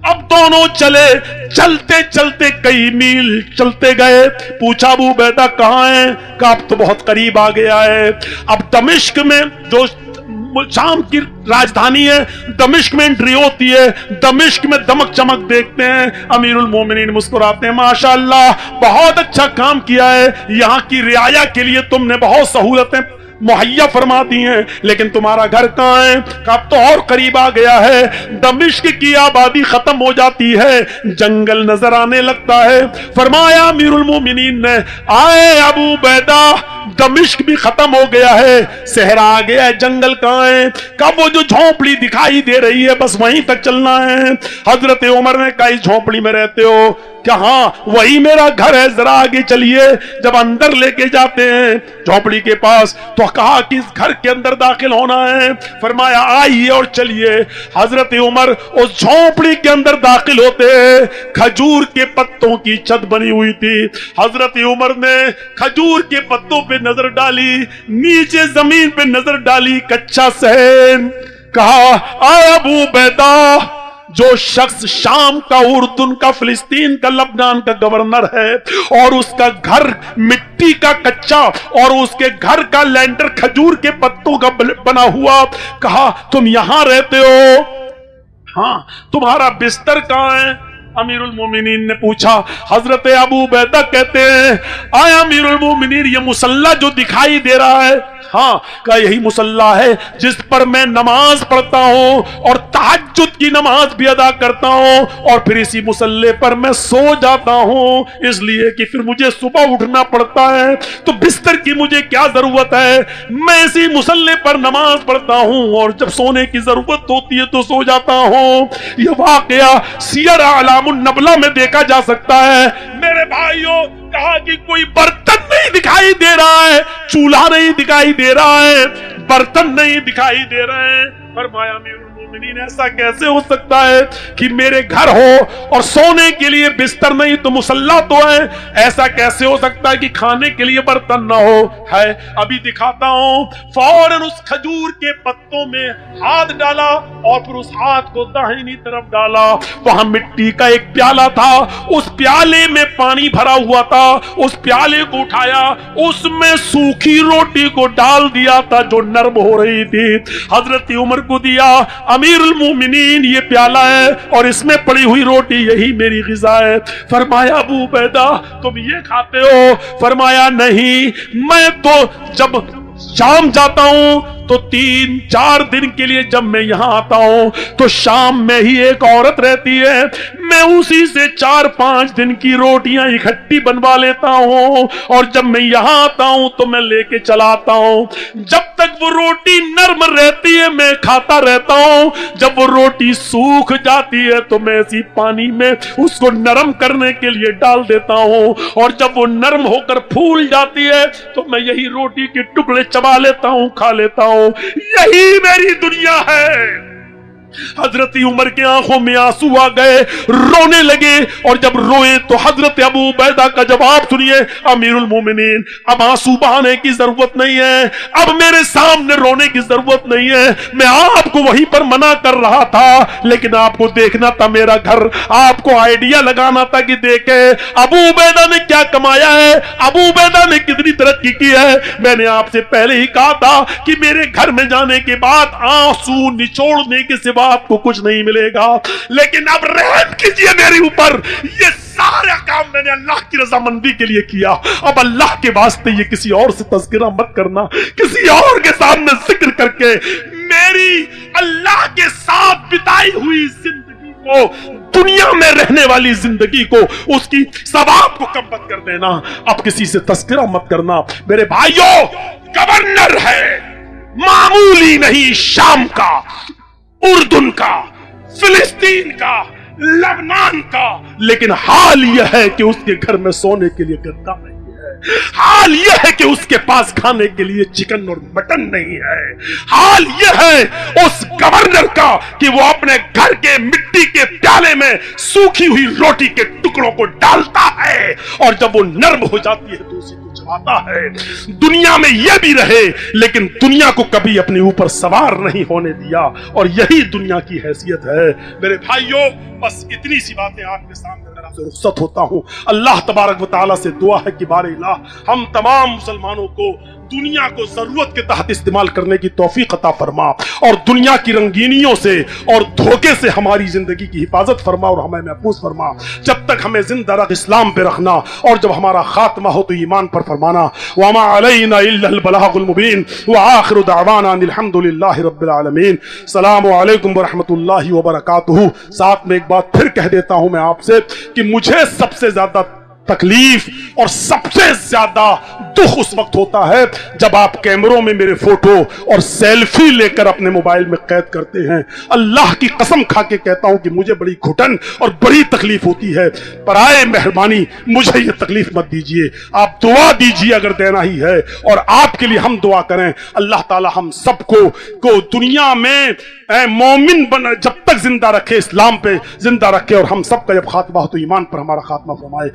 अब दोनों चले, चलते चलते कई मील चलते गए। पूछा अबू उबैदा कहां है? कहा अब तो बहुत करीब आ गया है। अब दमिश्क में जो शाम की राजधानी है, दमिश्क में एंट्री होती है, दमिश्क में दमक चमक देखते हैं। अमीरुल मोमिनीन मुस्कुराते हैं, माशाअल्लाह बहुत अच्छा काम किया है, यहाँ की रियाया के लिए तुमने बहुत सहूलतें मुहैया फरमा दी हैं, लेकिन तुम्हारा घर कहाँ है? कब तो और करीब आ गया है। दमिश्क की आबादी खत्म हो जाती है, जंगल नजर आने लगता है। फरमाया अमीरुल मोमिनीन ने, आए अबू उबैदा दमिश्क भी खत्म हो गया है, सहरा आ गया है, जंगल कहाँ है? कब वो जो झोंपड़ी दिखाई दे रही है बस वहीं तक चलना है। हजरत उमर ने कहा इस झोंपड़ी में रहते हो? क्या हाँ वही मेरा घर है, जरा आगे चलिए। जब अंदर लेके जाते हैं झोंपड़ी के पास तो कहा कि इस घर के अंदर दाखिल होना है। फरमाया आइए और चलिए। हजरत उमर उस झोंपड़ी के अंदर दाखिल होते हैं, खजूर के पत्तों की छत बनी हुई थी। हजरत उमर ने खजूर के पत्तों पे नजर डाली, नीचे जमीन पे नजर डाली, कच्चा सहन। कहा आए अबू उबैदा, जो शख्स शाम का, उर्दून का, फिलिस्तीन का, लबनान का गवर्नर है और उसका घर मिट्टी का कच्चा और उसके घर का लैंटर खजूर के पत्तों का बना हुआ, कहा तुम यहां रहते हो? हाँ। तुम्हारा बिस्तर कहां है? अमीरुल मोमिनीन ने पूछा। हजरत अबू उबैदा कहते हैं आए अमीरुल मोमिनीन ये मुसल्ला जो दिखाई दे रहा है, हाँ का यही मुसल्ला है जिस पर मैं नमाज पढ़ता हूं और तहज्जुद की नमाज भी अदा करता हूं और फिर इसी मुसल्ले पर मैं सो जाता हूं, इसलिए कि फिर मुझे सुबह उठना पड़ता है, तो बिस्तर की मुझे क्या जरूरत है, मैं इसी मुसल्ले पर नमाज पढ़ता हूं और जब सोने की जरूरत होती है तो सो जाता हूं। यह वाकया सियर आलामुन नबला में देखा जा सकता है। मेरे भाइयों, कहा कि कोई बर्तन नहीं दिखाई दे रहा है, चूल्हा नहीं दिखाई दे रहा है, बर्तन नहीं दिखाई दे रहे हैं। फरमाया अमीरुल मोमिनीन ऐसा कैसे हो सकता है कि मेरे घर हो और सोने के लिए बिस्तर नहीं तो मुसल्ला तो है? ऐसा कैसे हो सकता है कि खाने के लिए बर्तन ना हो? है, अभी दिखाता हूं। फौरन उस खजूर के पत्तों में हाथ डाला और फिर उस हाथ को दाहिनी तरफ डाला। वहां मिट्टी का एक प्याला था, उस प्याले में पानी भरा हुआ था, उस प्याले को उठाया, उसमें सूखी रोटी को डाल दिया था जो नरम हो रही थी। हजरत उमर को दिया, अमीरुल मोमिनीन ये प्याला है और इसमें पड़ी हुई रोटी यही मेरी ग़िज़ा है। फरमाया अबू उबैदा तुम ये खाते हो? फरमाया नहीं, मैं तो जब शाम जाता हूं तो 3-4 दिन के लिए जब मैं यहां आता हूं तो शाम में ही एक औरत रहती है, मैं उसी से 4-5 दिन की रोटियां इकट्ठी बनवा लेता हूं और जब मैं यहां आता हूं तो मैं लेके चला आता हूं। जब तक वो रोटी नर्म रहती है मैं खाता रहता हूं, जब वो रोटी सूख जाती है तो मैं इसी पानी में उसको नरम करने के लिए डाल देता हूं और जब वो नरम होकर फूल जाती है तो मैं यही रोटी के टुकड़े चबा लेता हूं, खा लेता हूं। यही मेरी दुनिया है। हजरत उमर के आंखों में आंसू आ गए, रोने लगे और जब रोए तो हजरत अबू उबैदा का जवाब सुनिए। अमीरुल मोमिनीन अब आंसू बहाने की जरूरत नहीं है, अब मेरे सामने रोने की जरूरत नहीं है, मैं आपको वहीं पर मना कर रहा था, लेकिन आपको देखना था मेरा घर, आपको आइडिया लगाना था कि देखे अबू उबैदा ने क्या कमाया है, अबू उबैदा ने कितनी तरक्की की है। मैंने आपसे पहले ही कहा था कि मेरे घर में जाने के बाद आंसू निचोड़ने के सिवा आपको कुछ नहीं मिलेगा, लेकिन अब रहम कीजिए मेरे ऊपर, ये सारा काम मैंने अल्लाह की रजामंदी के लिए किया, अब अल्लाह के वास्ते ये किसी और से तज़किरा मत करना, किसी और के सामने जिक्र करके मेरी अल्लाह के साथ बिताई हुई जिंदगी को, दुनिया में रहने वाली जिंदगी को, उसकी सवाब को कम मत कर देना, अब किसी से तज़किरा मत करना। मेरे भाइयों, गवर्नर है मामूली नहीं, शाम का, उर्दून का, फिलिस्तीन का, लबनान का, लेकिन हाल यह है कि उसके घर में सोने के लिए गद्दा नहीं है। हाल यह है कि उसके पास खाने के लिए चिकन और मटन नहीं है। हाल यह है उस गवर्नर का कि वो अपने घर के मिट्टी के प्याले में सूखी हुई रोटी के टुकड़ों को डालता है और जब वो नर्म हो जाती है तो उसी को चबाता है। दुनिया में यह भी रहे लेकिन दुनिया को कभी अपने ऊपर सवार नहीं होने दिया और यही दुनिया की हैसियत है। मेरे भाइयों, बस इतनी सी बातें आपके सामने मेरा से रुखसत होता हूं। अल्लाह तबारक व तआला से दुआ है कि बारे इलाह हम तमाम मुसलमानों को दुनिया को जरूरत के तहत इस्तेमाल करने की तौफीक अता फरमा और दुनिया की रंगीनियों से और धोखे से हमारी जिंदगी की हिफाजत फरमा और हमें महफूज फरमा। जब तक हमें जिंदा रख इस्लाम पे रखना और जब हमारा खात्मा हो तो ईमान पर फरमाना। वमा अलैना इल्लल बलागुल मुबीन व आखिरु दअवाना अल्हम्दुलिल्लाहि रब्बिल आलमीन। अस्सलामु अलैकुम व रहमतुल्लाहि व बरकातुहू। साथ में एक बात फिर कह देता हूं मैं आपसे कि मुझे सबसे ज्यादा तकलीफ और सबसे ज्यादा दुख उस वक्त होता है जब आप कैमरों में मेरे फोटो और सेल्फी लेकर अपने मोबाइल में कैद करते हैं। अल्लाह की कसम खा के कहता हूं कि मुझे बड़ी घुटन और बड़ी तकलीफ होती है। बराए मेहरबानी मुझे ये तकलीफ मत दीजिए। आप दुआ दीजिए अगर देना ही है और आपके लिए हम दुआ करें। अल्लाह ताला हम सबको दुनिया में मोमिन बन जब तक जिंदा रखे, इस्लाम पे जिंदा रखे और हम सबका जब खात्मा हो तो ईमान पर हमारा खात्मा फरमाए।